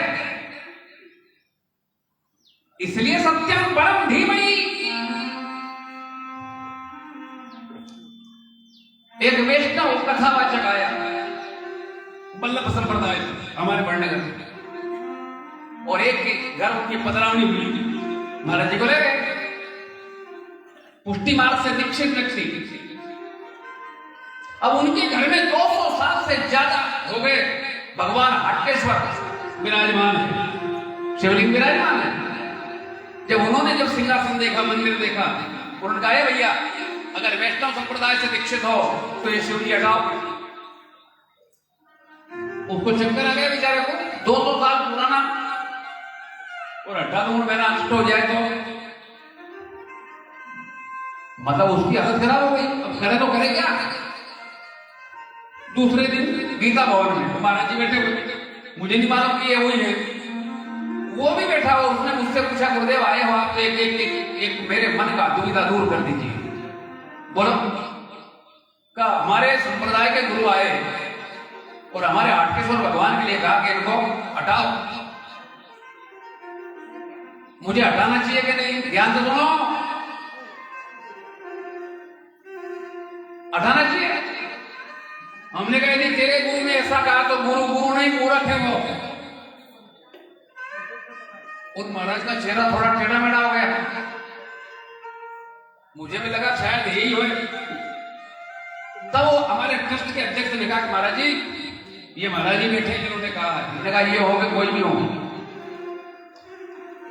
A: इसलिए सत्यम परम धीमहि। एक वैष्णव कथावाचक आया बल्लभ संप्रदाय हमारे पढ़ने का, और एक के घर उनकी पधरावनी हुई, महाराज जी को ले गए, पुष्टि मार्ग से दीक्षित व्यक्ति। अब उनके घर में 200 साल से ज्यादा हो गए भगवान हटकेश्वर विराजमान है, शिवलिंग विराजमान है। जब उन्होंने जब सिंहासन देखा, मंदिर देखा, उन्होंने कहा भैया अगर वैष्णव संप्रदाय से दीक्षित हो तो ये शिव जी हटाओ। उसको चक्कर आ गया बेचारे को, 200 साल पुराना, और हटा दूं मेरा नष्ट हो जाए तो मतलब उसकी हालत खराब हो गई। अब करे तो करे क्या? दूसरे दिन गीता भवन में महाराज जी बैठे हुए, मुझे नहीं मालूम कि ये वही है, वो भी बैठा हुआ। उसने मुझसे पूछा, गुरुदेव आए हो आप, एक मेरे मन का दुविधा दूर कर दीजिए। बोलो, का हमारे संप्रदाय के गुरु आए और हमारे हाटकेश्वर भगवान के लिए कहा कि इनको हटाओ, मुझे हटाना चाहिए कि नहीं? ध्यान से सुनो, हटाना चाहिए। हमने कहा नहीं, तेरे गुरु ने ऐसा कहा तो गुरु गुरु नहीं, मूर्ख है वो। उन महाराज का चेहरा थोड़ा टेढ़ा मेढ़ा हो गया, मुझे भी लगा शायद यही हो। तब वो हमारे ट्रस्ट के अध्यक्ष ने कहा कि महाराज जी, ये महाराज जी बैठे जिन्होंने कहा है। मैंने कहा ये हो गए, कोई भी हो,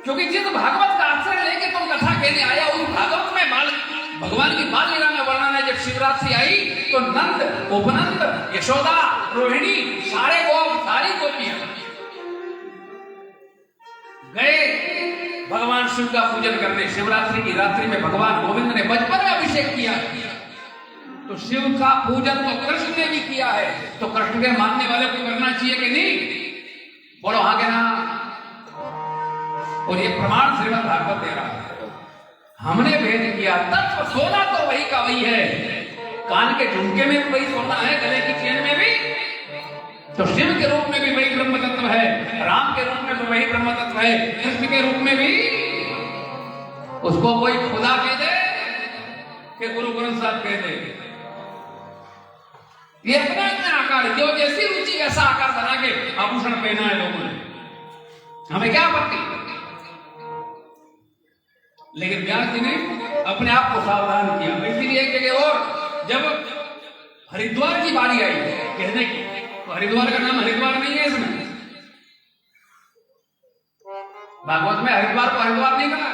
A: क्योंकि जिस भागवत का आश्रय लेके तुम कथा कहने आया, उस भागवत में भगवान की बाल लीला में वर्णन है। जब शिवरात्रि आई तो नंद, उपनंद, यशोदा, रोहिणी, सारे गोप, सारी गोपियां गए भगवान शिव का पूजन करने। शिवरात्रि की रात्रि में भगवान गोविंद ने बचपन में अभिषेक किया, तो शिव का पूजन तो कृष्ण ने भी किया है, तो कृष्ण के मानने वाले को करना चाहिए कि नहीं? बोलो हाँ के ना। और ये प्रमाण श्रीमद् भागवत दे रहा है। हमने भेद किया, तत्व सोना तो वही का वही है, कान के झुमके में भी वही सोना है, गले की चेन में भी, तो शिव के रूप में भी वही ब्रह्म तत्व है, राम के रूप में भी वही ब्रह्म तत्व है, कृष्ण के रूप में भी। उसको कोई खुदा कह दे कि गुरु ग्रंथ साहब कह दे, ये अपना अपना प्रकार जो जैसी रुचि वैसा आकार बना के आभूषण पहना है लोगों ने, हमें क्या आपत्ति। लेकिन व्यास जी ने अपने आप को सावधान किया। इसीलिए एक जगह और जब हरिद्वार की बारी आई कहने की, तो हरिद्वार का नाम हरिद्वार नहीं है इसमें, भागवत में हरिद्वार को हरिद्वार नहीं कहा,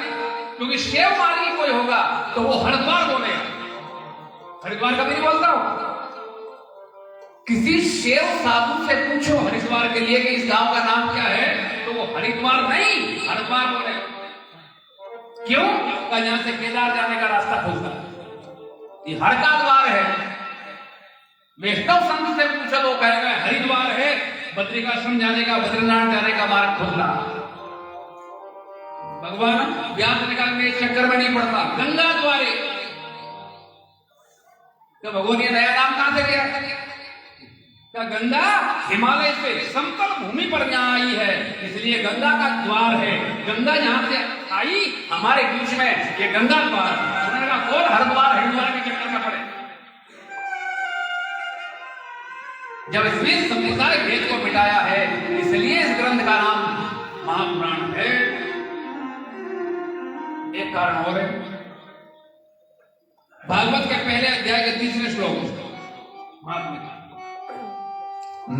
A: क्योंकि शिव मार्गी कोई होगा तो वो हरिद्वार बोलेगा, हरिद्वार कभी नहीं बोलता हो। किसी शिव साधु से पूछो हरिद्वार के लिए कि इस गांव का नाम क्या है, तो वो हरिद्वार नहीं हरिद्वार बोलेगा। क्यों? यहां से केदार जाने का रास्ता खुलता है, ये हर का द्वार है। वैष्णव संत से पूछो तो कहेगा हरिद्वार है, बद्रिकाश्रम जाने का, बद्रीनाथ जाने का मार्ग खुलता। भगवान व्यास ने कहा इस चक्कर में नहीं पड़ता, गंगा द्वारे। तो भगवान ये नया नाम कहां से दिया? क्या गंगा हिमालय से समतल भूमि पर यहाँ आई है, इसलिए गंगा का द्वार है। गंगा जहां से आई हमारे बीच में, ये गंगा द्वार। उन्होंने कहा कौन हरिद्वार हरिद्वार के चक्कर में पड़े। जब इसने संप्रदाय भेद को मिटाया है, इसलिए इस ग्रंथ का नाम महापुराण है। एक कारण और है, भागवत के पहले अध्याय के 3रे श्लोक महात्मा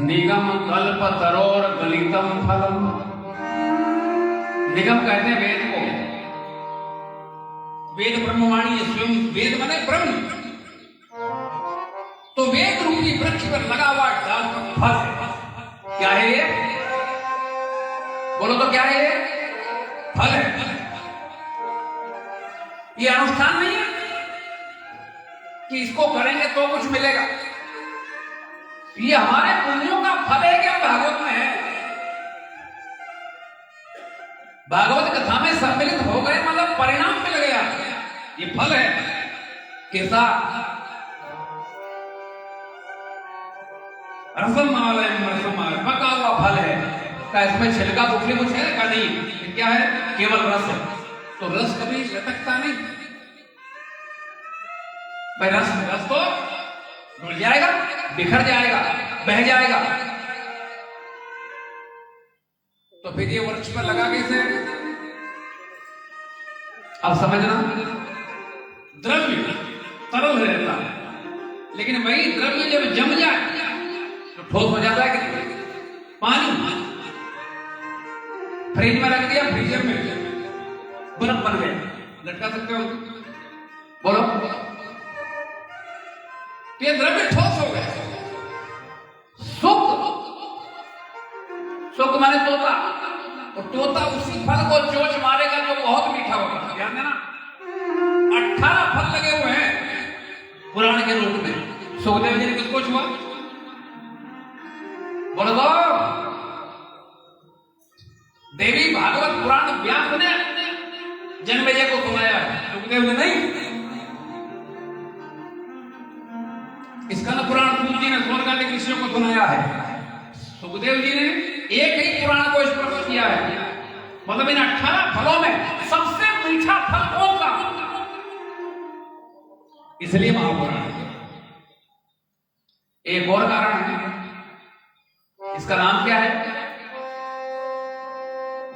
A: निगम कल्प तरोर गलितम फलम। निगम कहते हैं वेद को, वेद ब्रह्मवाणी है, स्वयं वेद माने ब्रह्म। तो वेद रूपी वृक्ष पर लगा हुआ डाल पर फल है। क्या है ये? बोलो तो क्या है ये? फल है। ये अनुष्ठान नहीं है कि इसको करेंगे तो कुछ मिलेगा, ये हमारे पुण्यों का फल है। क्या भागवत में है? भागवत कथा में सम्मिलित हो गए मतलब परिणाम मिल गया, ये फल है। कैसा? रसमालय रसमालय पका हुआ फल है। क्या इसमें छिलका बुखली कुछ है? का नहीं, क्या है? केवल रस है। तो रस कभी लटकता नहीं भाई, रस तो घुल जाएगा, बिखर जाएगा, बह जाएगा। तो फिर ये वृक्ष पर लगा कैसे? अब समझना, द्रव्य तरल रहता है, लेकिन वही द्रव्य जब जम जाए तो ठोस हो जाता है। कि पानी फ्रिज में रख दिया, फ्रीजर में बर्फ बन गया, लटका सकते हो? बोलो। ये द्रव्य ठोस हो गया। सुख, सुख माने तोता, और तोता उसी फल को चोंच मारेगा जो बहुत मीठा होगा। ध्यान देना, 18 फल लगे हुए हैं पुराण के रूप में। सुखदेव जी ने किसको छुआ? बोलो तो। देवी भागवत पुराण व्यास ने जन्मेजय को सुनाया है, सुखदेव ने नहीं। स्कंद पुराण सूत जी ने स्वर्गाधिक ऋषियों को सुनाया है, सुखदेव जी ने एक ही पुराण को स्पर्श किया है। मतलब इन 18 फलों में सबसे मीठा फल कौन सा? इसलिए महापुराण है। एक और कारण है, इसका नाम क्या है?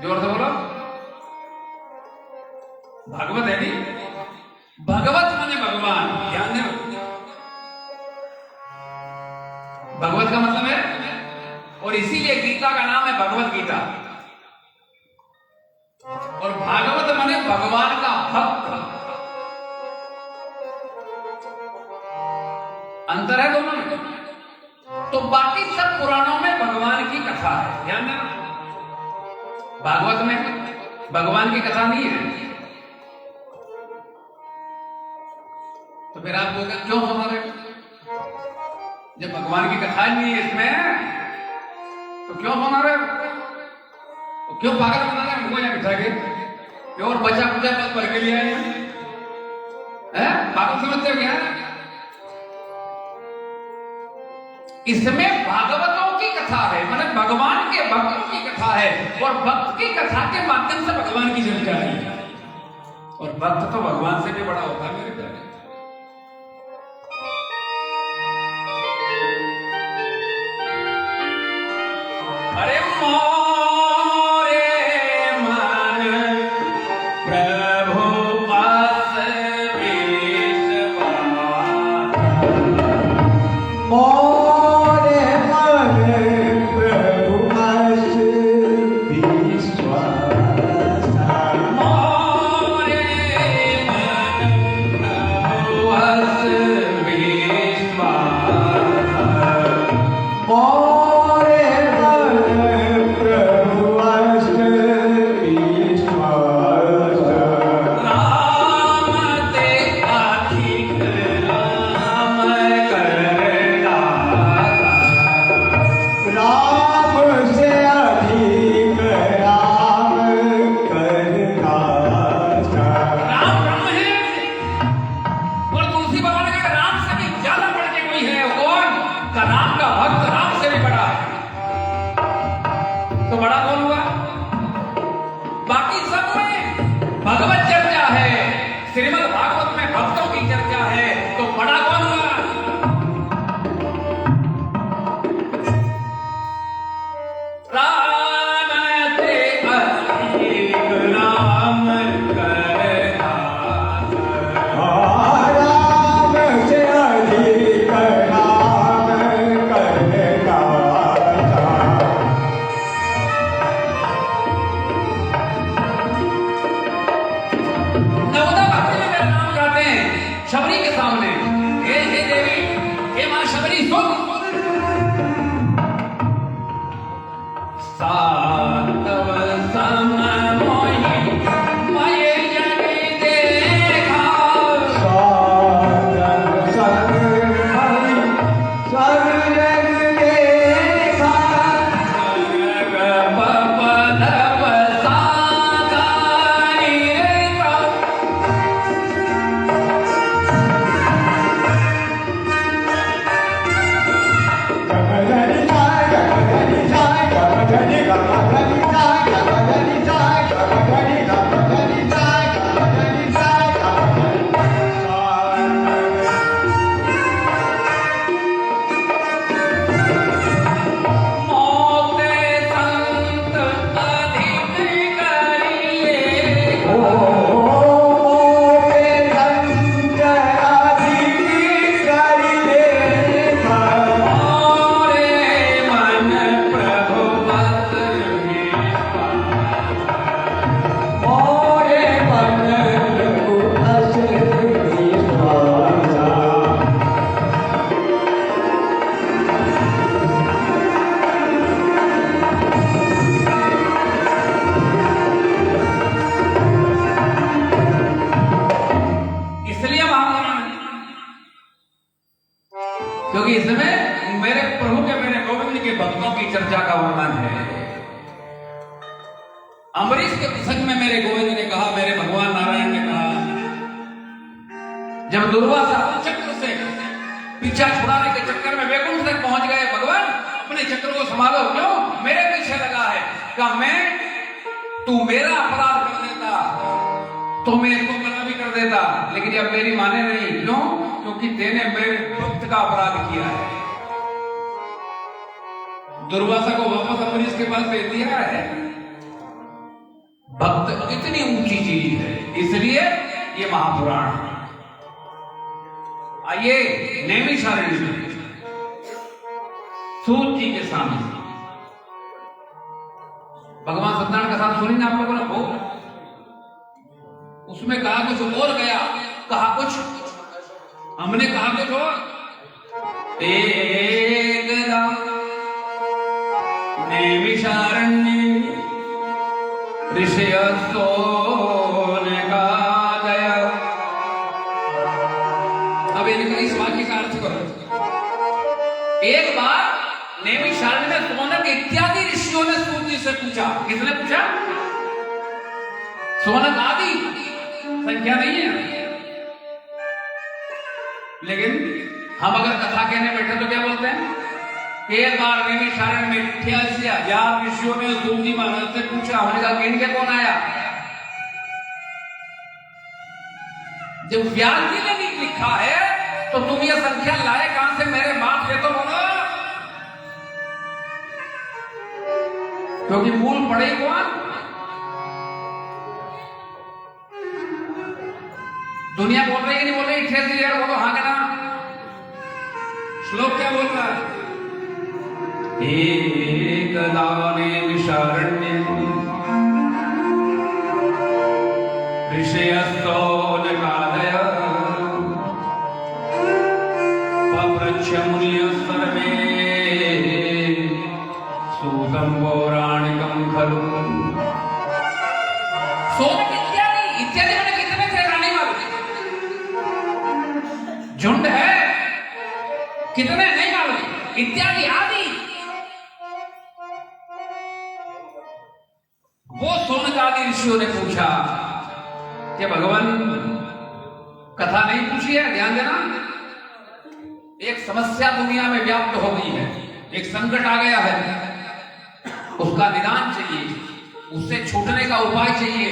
A: जोर से बोलो। भागवत है नहीं, भगवत माने भगवान। ध्यान देना, भगवत का मतलब है, और इसीलिए गीता का नाम है भगवत गीता। और भागवत माने भगवान का भक्त। अंतर है दोनों में। तो बाकी सब पुराणों में भगवान की कथा है, ध्यान देना। भागवत में भगवान की कथा नहीं है। तो फिर आप लोग क्यों सुना रहे? जब भगवान की कथा नहीं है इसमें, तो क्यों सुना रहे? तो क्यों पागल बना रहे हमको यहाँ बिठा के? क्यों और बचा पूजा पद भर के लिए आए हैं? पागल समझते हो क्या? इसमें भागवतों की कथा है, मतलब भगवान के भक्तों की कथा है, और भक्त की कथा के माध्यम से भगवान की जानकारी है। और भक्त तो भगवान से भी बड़ा होता है मेरे प्यारे। शबरी के सामने, हे देवी, हे मां शबरी सुन। सातव सम मोहि मये जनि देखा,
C: सातव सम मोहि सब जग देखा,
A: पद सागारी रेखा,
C: गगन जाय गगन जाय गगन गगन जाय गगन जाय गगन गगन जाय गगन जाय
A: मोते संत अधिक करिए,
C: ओरे संत अधिक करि देखा,
A: मोरे मन प्रभु बस
C: मोरे मन प्रभु बस विश्वासा।
A: इसलिए महापुराण, क्योंकि इसमें मेरे प्रभु के, मेरे गोविंद के भक्तों की चर्चा का वर्णन है। अम्बरीश के प्रसंग में मेरे गोविंद ने कहा, मेरे भगवान नारायण ने कहा, जब दुर्वासा चक्र से पीछा छुड़ाने के चक्कर में वैकुंठ तक पहुंच गए, भगवान अपने चक्र को संभालो, क्यों मेरे पीछे लगा है, कहा मैं, तू मेरा अपराध कर देता तो मैं इसको मना भी कर देता, लेकिन अब मेरी माने नहीं, क्यों, क्योंकि तेने मेरे भक्त का अपराध किया है। दुर्वासा को वापस अम्बरीश के पास भेज दिया है। भक्त इतनी ऊंची चीज है, इसलिए ये महापुराण है। आइए नैमिषारण्य में सूत जी के सामने भगवान सत्यनारायण का साथ सुनी ना आप लोगों ने, हो उसमें कहा कुछ और गया, कहा कुछ, हमने कहा कुछ और। एकदा नैमिषारण्य ऋषयस्तोनकादय, अब इनका इस वाक्य का अर्थ करो। एक बार नैमिषारण्य में सोनक इत्यादि ऋषियों ने सूत जी से पूछा, किसने पूछा? सोनक आदि, संख्या नहीं है, लेकिन हम अगर कथा कहने बैठे तो क्या बोलते हैं? एक बार नैमिषारण्य में 88,000 ऋषियों ने सूत जी महाराज से पूछा, हमने कहा इनके कौन आया? जब व्यास जी ने नहीं लिखा है तो तुम ये संख्या लाए कहां से? मेरे बाप से तो बोलो, क्योंकि मूल पड़े कौन? दुनिया बोल रही है कि नहीं बोल रही? 88,000 बोलो हाँ के ना? श्लोक क्या बोल रहा है? एकदा नैमिषारण्ये ऋषयस्तोनकादय पप्रच्छ मुनयः सर्वे सूतं पौराणिकं खलु। सोनक इत्यादि, इत्यादि मैंने कितने थे रानी वाले? झुंड है, कितने नहीं मालूम, इत्यादि आदि। वो सोनक आदि ऋषियों ने पूछा कि भगवान कथा नहीं पूछी है, ध्यान देना, एक समस्या दुनिया में व्याप्त हो गई है, एक संकट आ गया है, उसका निदान चाहिए, उससे छूटने का उपाय चाहिए।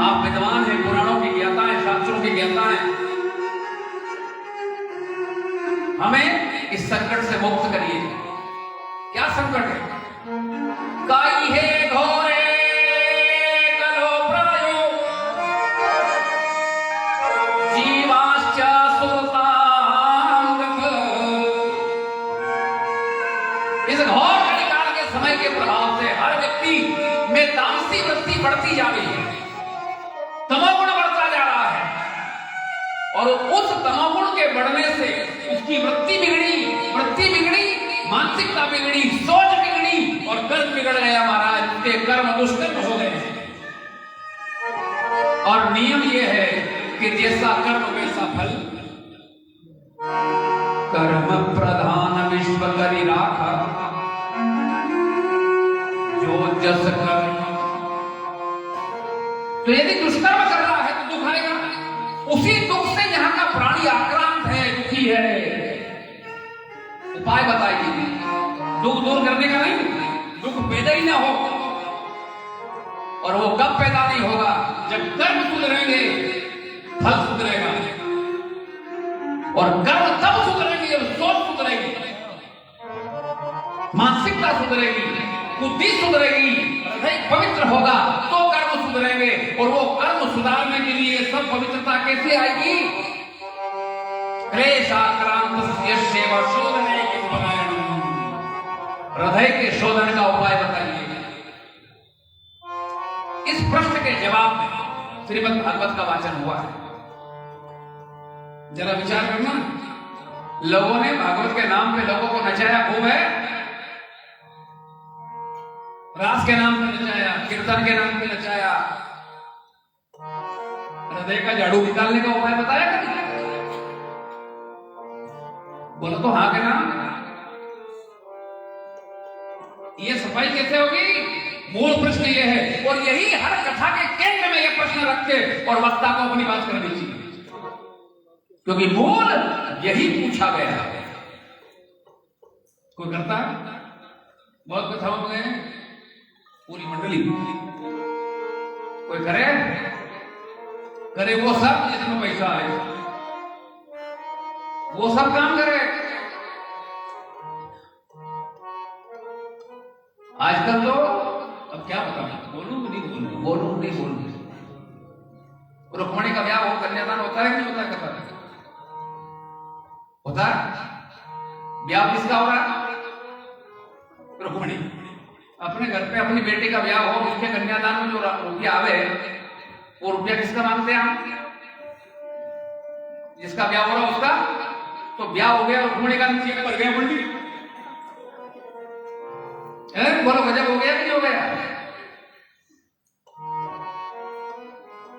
A: आप विद्वान हैं, पुराणों की ज्ञाता हैं, शास्त्रों की ज्ञाता हैं, हमें इस संकट से मुक्त करिए। क्या संकट है? काई है घोरे कलो प्रायो जीवाश्च सुरतांग। इस घोर कलिकाल के समय के प्रभाव से हर व्यक्ति में तामसी वृत्ति बढ़ती जा रही है, तमोगुण बढ़ता जा रहा है, और उस तमोगुण के बढ़ने से उसकी वृत्ति बिगड़ी, मानसिकता बिगड़ी, सोच बिगड़ी और कर्म बिगड़ गया महाराज। उसके कर्म दुष्कर्म हो गए। और नियम यह है कि जैसा कर्म वैसा फल। कर्म प्रधान विश्व करी राखा, जो जस कर्म। तो यदि दुष्कर्म कर रहा है तो दुख आएगा। उसी दुख से यहां का प्राणी आक्रांत है, दुखी है। उपाय बताइए, दुख दूर करने का नहीं, दुख पैदा ही ना हो। और वो कब पैदा नहीं होगा? जब कर्म सुधरेंगे फल सुधरेगा। और कर्म तब सुधरेंगे जब सोच सुधरेगी, मानसिकता सुधरेगी, बुद्धि सुधरेगी, हृदय पवित्र होगा तो कर्म सुधरेंगे। और वो कर्म सुधारने के लिए सब पवित्रता कैसे आएगी? क्लेशाक्रांतस्य सेवा शोधने के उपायम। हृदय के शोधन का उपाय बताइए। इस प्रश्न के जवाब में श्रीमद् भागवत का वाचन हुआ है। जरा विचार करना, लोगों ने भागवत के नाम पे लोगों को नचाया खूब है। रास के नाम पे नचाया, कीर्तन के नाम पे नचाया। हृदय का झाड़ू निकालने का उपाय बताया क्या? बोलो तो हाँ के नाम। ये सफाई कैसे होगी? मूल प्रश्न ये है। और यही हर कथा के केंद्र में ये प्रश्न रख के और वक्ता को अपनी बात करनी चाहिए, क्योंकि मूल यही पूछा गया है। कोई करता है? बहुत कथाओं में पूरी मंडली कोई करे वो सब जिसमें पैसा आए, वो सब काम करे। आजकल तो अब क्या बताऊं, बोलूं नहीं बोलूं। रुक्मणी का ब्याह हो, कन्यादान होता है कि नहीं होता? कथा होता है। ब्याह किसका हो रहा है? रुक्मणी। अपने घर पे अपनी बेटी का ब्याह हो, उसके कन्यादान में जो रुपया आवे वो रुपया किसका मांगते हैं हम? जिसका ब्याह हो रहा उसका। तो ब्याह हो गया, रुक्मणी का नीचे पर गया पंडित। बोलो गजब हो गया कि नहीं हो गया?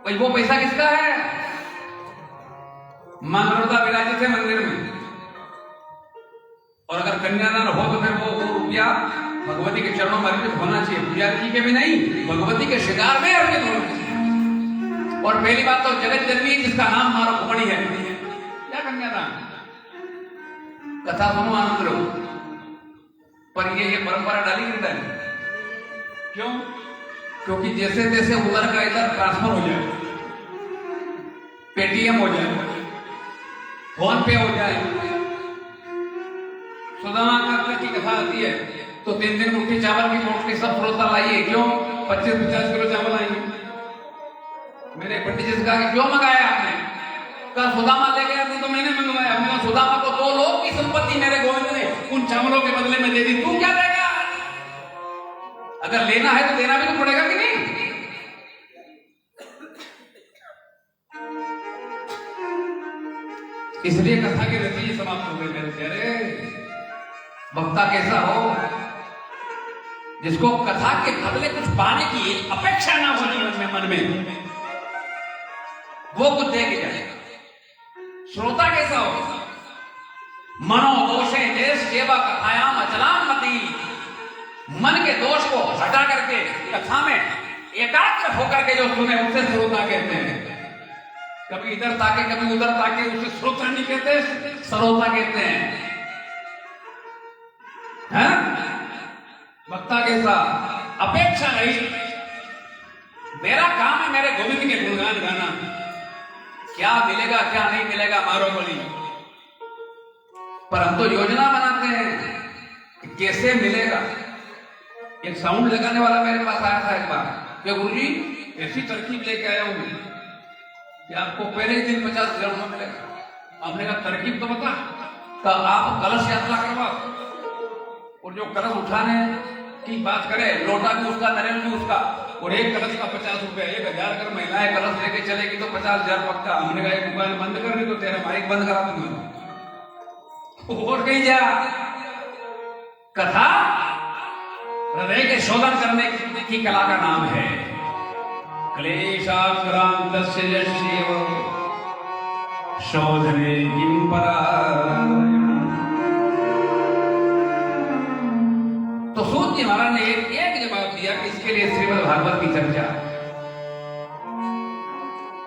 A: भाई वो पैसा किसका है? मंगलता विराजित है मंदिर में। और अगर कन्यादान हो तो फिर वो रुपया भगवती के चरणों में अर्पित होना चाहिए। पुजारी के भी नहीं, भगवती के शिकार में अर्पित होना चाहिए। और पहली बात तो जगत जननी जिसका नाम हमारा रुक्मणी है, क्या कन्यादान? कथा सुनो, आनंद लो। पर ये परंपरा डाली गई है। क्यों? क्योंकि जैसे तैसे उधर का इधर ट्रांसफर हो जाए, पेटीएम हो जाए, फोन पे हो जाए। सुदामा का की कथा आती है तो 3 मुट्ठी चावल की नोट के सब श्रोता लाइए। क्यों? 25-50 किलो चावल आएंगे। मेरे पंडित जी से कहा कि क्यों मंगाया आपने? कहा सुदामा ले गया था तो मैंने मंगवाया। मैंने सुदामा को 2 लोग की संपत्ति मेरे गोविंद ने उन चावलों के बदले में दे दी। तू क्या देगा? अगर लेना है तो देना भी तो पड़ेगा कि नहीं? इसलिए कथा के नतीजे समाप्त हो गए। मेरे प्यारे, वक्ता कैसा हो जिसको कथा के बदले कुछ पाने की अपेक्षा ना हो जीवन में, मन में, वो कुछ दे के जाए। श्रोता कैसा हो? मनोदोषे देश सेवा कथायाम अचलान मती। मन के दोष को हटा करके कथा में एकाग्र होकर के जो सुने उसे श्रोता कहते हैं। कभी इधर ताके कभी उधर ताके उसे श्रोता नहीं कहते, श्रोता कहते हैं। वक्ता कैसा? अपेक्षा नहीं। मेरा काम है मेरे गोविंद के गुणगान गाना। क्या मिलेगा क्या नहीं मिलेगा मारो गोली। पर हम तो योजना बनाते हैं कि कैसे मिलेगा। एक साउंड लगाने वाला मेरे पास आया था एक बार कि गुरुजी ऐसी तरकीब लेके आया हूं कि आपको पहले ही दिन 50 हजार रुपया मिलेगा। आपने कहा तरकीब तो बता। तो आप कलश यात्रा करवाओ और जो कलश उठाने की बात करे, लोटा भी उसका, नरेंद्र भी उसका, और एक कलश का 50 रुपया, 1000 अगर महिलाएं कलश लेके चलेगी तो 50,000 पक्का। हमने कहा एक दुकान बंद करनी तो तेरा माइक बंद करा दूंगा। और कहीं जा कथा हृदय के शोधन करने की कला का नाम है। क्लेशाक्रांतस्य यस्यैव शोधने किं परायणम्। तो सूत जी महाराज ने एक जवाब दिया कि इसके लिए श्रीमद् भागवत की चर्चा,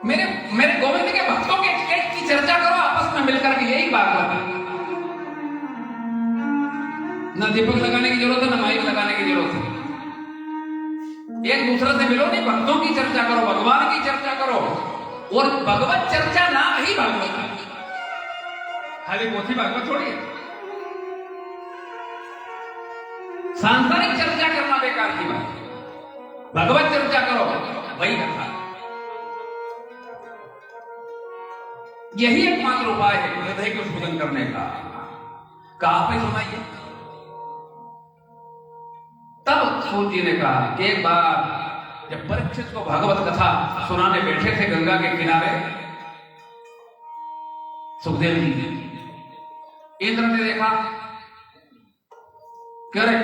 A: मेरे गोविंद के भक्तों के की चर्चा करो आपस में मिलकर के, यही भागवत है। ना दीपक लगाने की जरूरत है, ना माइक लगाने की जरूरत है। एक दूसरे से मिलो, नहीं भक्तों की चर्चा करो, भगवान की चर्चा करो। और भगवत चर्चा नाम ही भागवत है, खाली पोथी भागवत थोड़ी है। सांसारिक चर्चा करना बेकार की बात है, भगवत चर्चा करो, वही कथा। यही एकमात्र उपाय है हृदय को शोधन करने का। कहा पे सुनाइए। तब सूत जी ने कहा कि एक बार जब परीक्षित को भागवत कथा सुनाने बैठे थे गंगा के किनारे, सुखदेव जी, इंद्र ने देखा कि अरे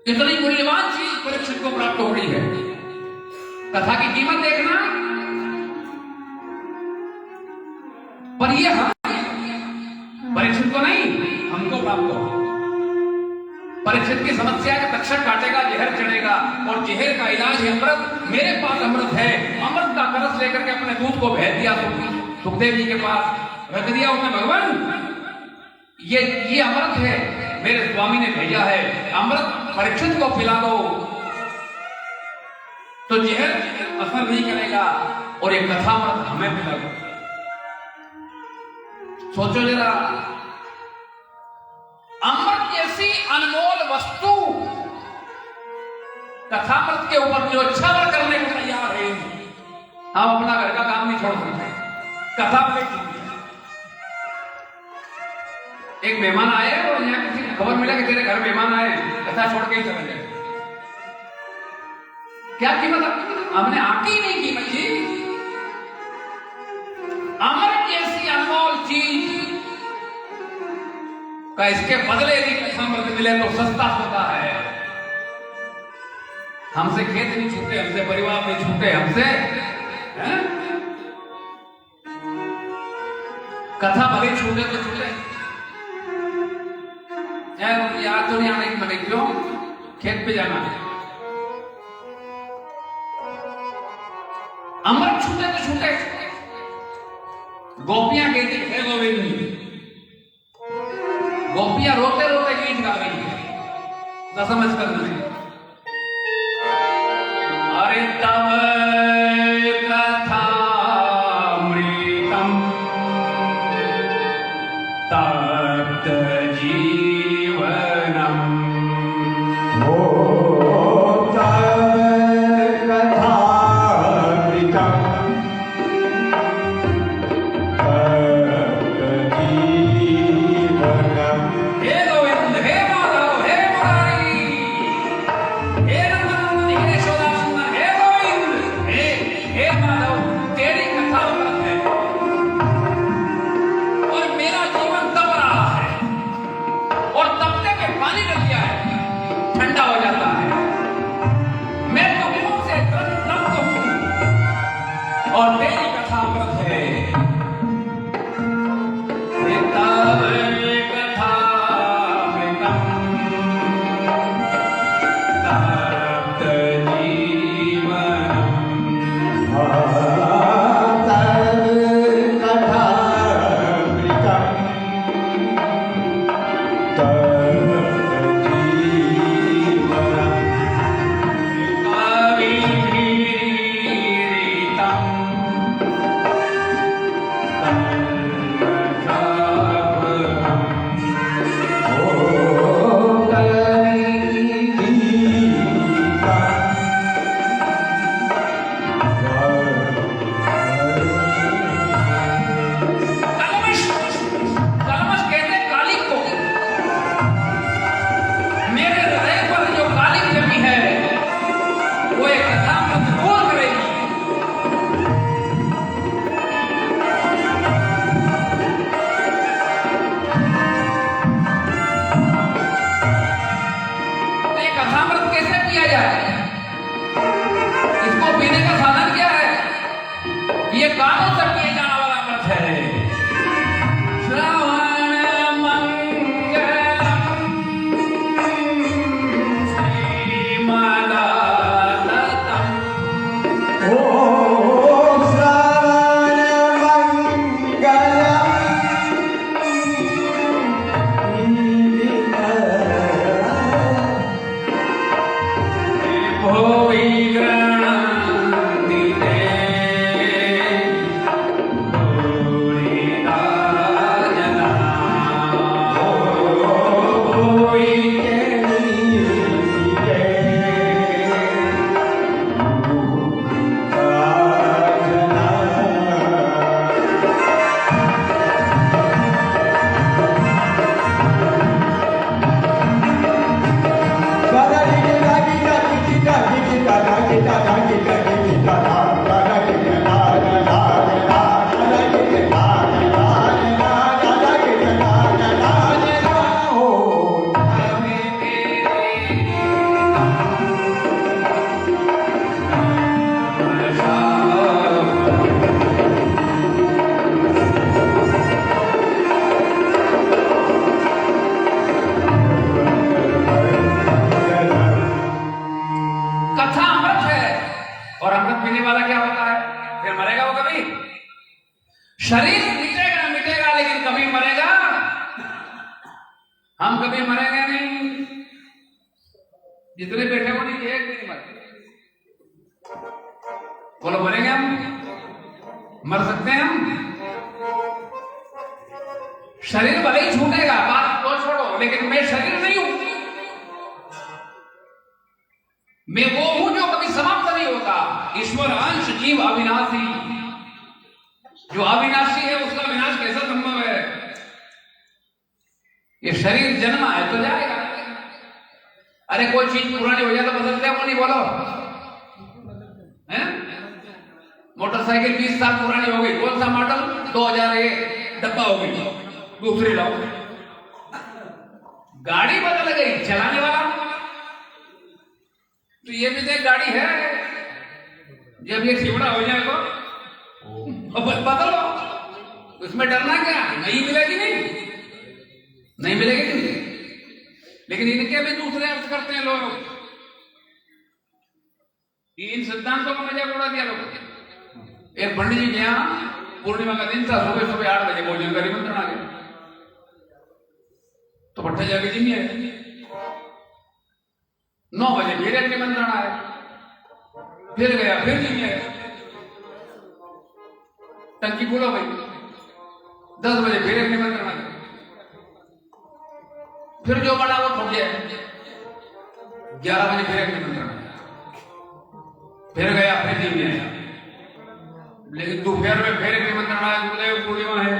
A: इतनी मूल्यवान चीज परीक्षित को प्राप्त हो रही है, कथा की कीमत देखना। पर ये हम परीक्षित को नहीं, हमको प्राप्त हो। परीक्षित की समस्या का तक्षक काटेगा, जहर चढ़ेगा, और जहर का इलाज है अमृत। मेरे पास अमृत है। अमृत का कलश लेकर के अपने दूध को भेज दिया सुखदेव जी के पास, रख दिया उसने। भगवान ये अमृत है, मेरे स्वामी ने भेजा है, अमृत परीक्षित को पिला दो तो जहर असर नहीं करेगा, और एक कथा अमृत हमें पिला दो। सोचो जरा, अमृत जैसी अनमोल वस्तु कथामृत के ऊपर जो छल करने को तैयार है, हम अपना घर का काम नहीं छोड़ सकते। कथा एक मेहमान आए और यहाँ किसी को खबर मिला कि तेरे घर मेहमान आए, कथा छोड़ के ही चले जाए। क्या कीमत हमने आकी नहीं कीमत जी। अमृत जैसी अनमोल चीज का इसके बदले यदि कथामृत मिले तो सस्ता होता है। हमसे खेत नहीं छूटे, हमसे परिवार नहीं छूटे, हमसे कथा भले छूटे तो छूटे। याद तो नहीं आने की मने क्यों, खेत पे जाना है। अमृत छूटे तो छूटे। गोपियां कहती है गोविंद, गोपियां रोते रोते गीत गा रही है, ना समझ कर नहीं। अरे तब कथामृतम तप्त जीवनम, हम कभी मरेंगे नहीं, जितने बैठे हो नहीं एक नहीं मरे। बोलो मरेंगे हम, मर सकते हैं हम? शरीर भले ही छूटेगा, बात तो छोड़ो, लेकिन मैं शरीर नहीं हूं। मैं वो हूं जो कभी समाप्त नहीं होता। ईश्वर अंश जीव अविनाशी, जो अविनाशी है उसका विनाश कैसा संभव है? ये शरीर जन्मा है तो जाएगा। अरे कोई चीज पुरानी हो जाए तो बदलते हो नहीं, बोलो हैं? मोटरसाइकिल 20 साल पुरानी हो गई, कौन सा मॉडल? 2001, डब्बा हो गई, दूसरी लाओ। गाड़ी बदल गई, चलाने वाला तो ये भी देख गाड़ी है, जब ये छिवड़ा हो जाए तो बदलो। उसमें डरना क्या? नहीं मिलेगी, नहीं मिलेगी नहीं। लेकिन इनके भी दूसरे अर्थ करते हैं लोग। इन सिद्धांतों का मजाक उड़ा दिया लोग। एक पंडित जी के यहाँ पूर्णिमा का दिन था, सुबह सुबह 8 बजे भोजन का निमंत्रण आ गया। तो भट्टा जाके जी में 9 बजे फिर एक निमंत्रण आया, फिर गया, फिर जी में टंकी फुल हो गई। 10 बजे फिर एक निमंत्रण आया, फिर जो बना वो फट गया। 11 बजे फिर एक निमंत्रण आया, फिर गया, फिर जी में आया। लेकिन दोपहर में फिर एक निमंत्रण आया, गुरुदेव पूर्णिमा है,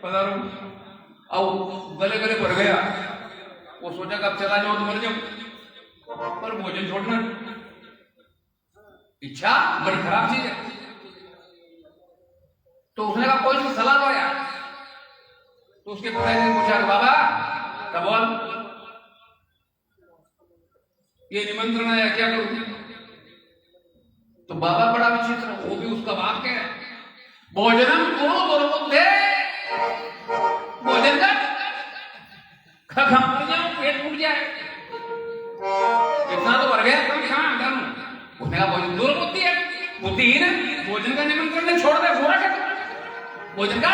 A: पधारो। अब गले गले भर गया। वो सोचा कब चला जाओ तो मर जाओ, पर भोजन छोड़ना इच्छा बड़ी खराब चीज है। तो उसने कहा कोई सी सलाह दो यार। तो उसके पिताजी ने पूछा, बाबा तब बोल, ये निमंत्रण आया, क्या करूं? तो बाबा बड़ा विचित्र, वो भी उसका वाक्य है, भोजनम करो दुर्बुद्धे, भोजन कर खा मर जाओ, पेट फूट जाए, इतना तो भर गया, कहाँ डर। उसने कहा भोजन दुर्बुद्धि है, बुद्धिहीन है, भोजन का निमंत्रण छोड़ दे, पूरा कर भोजन का।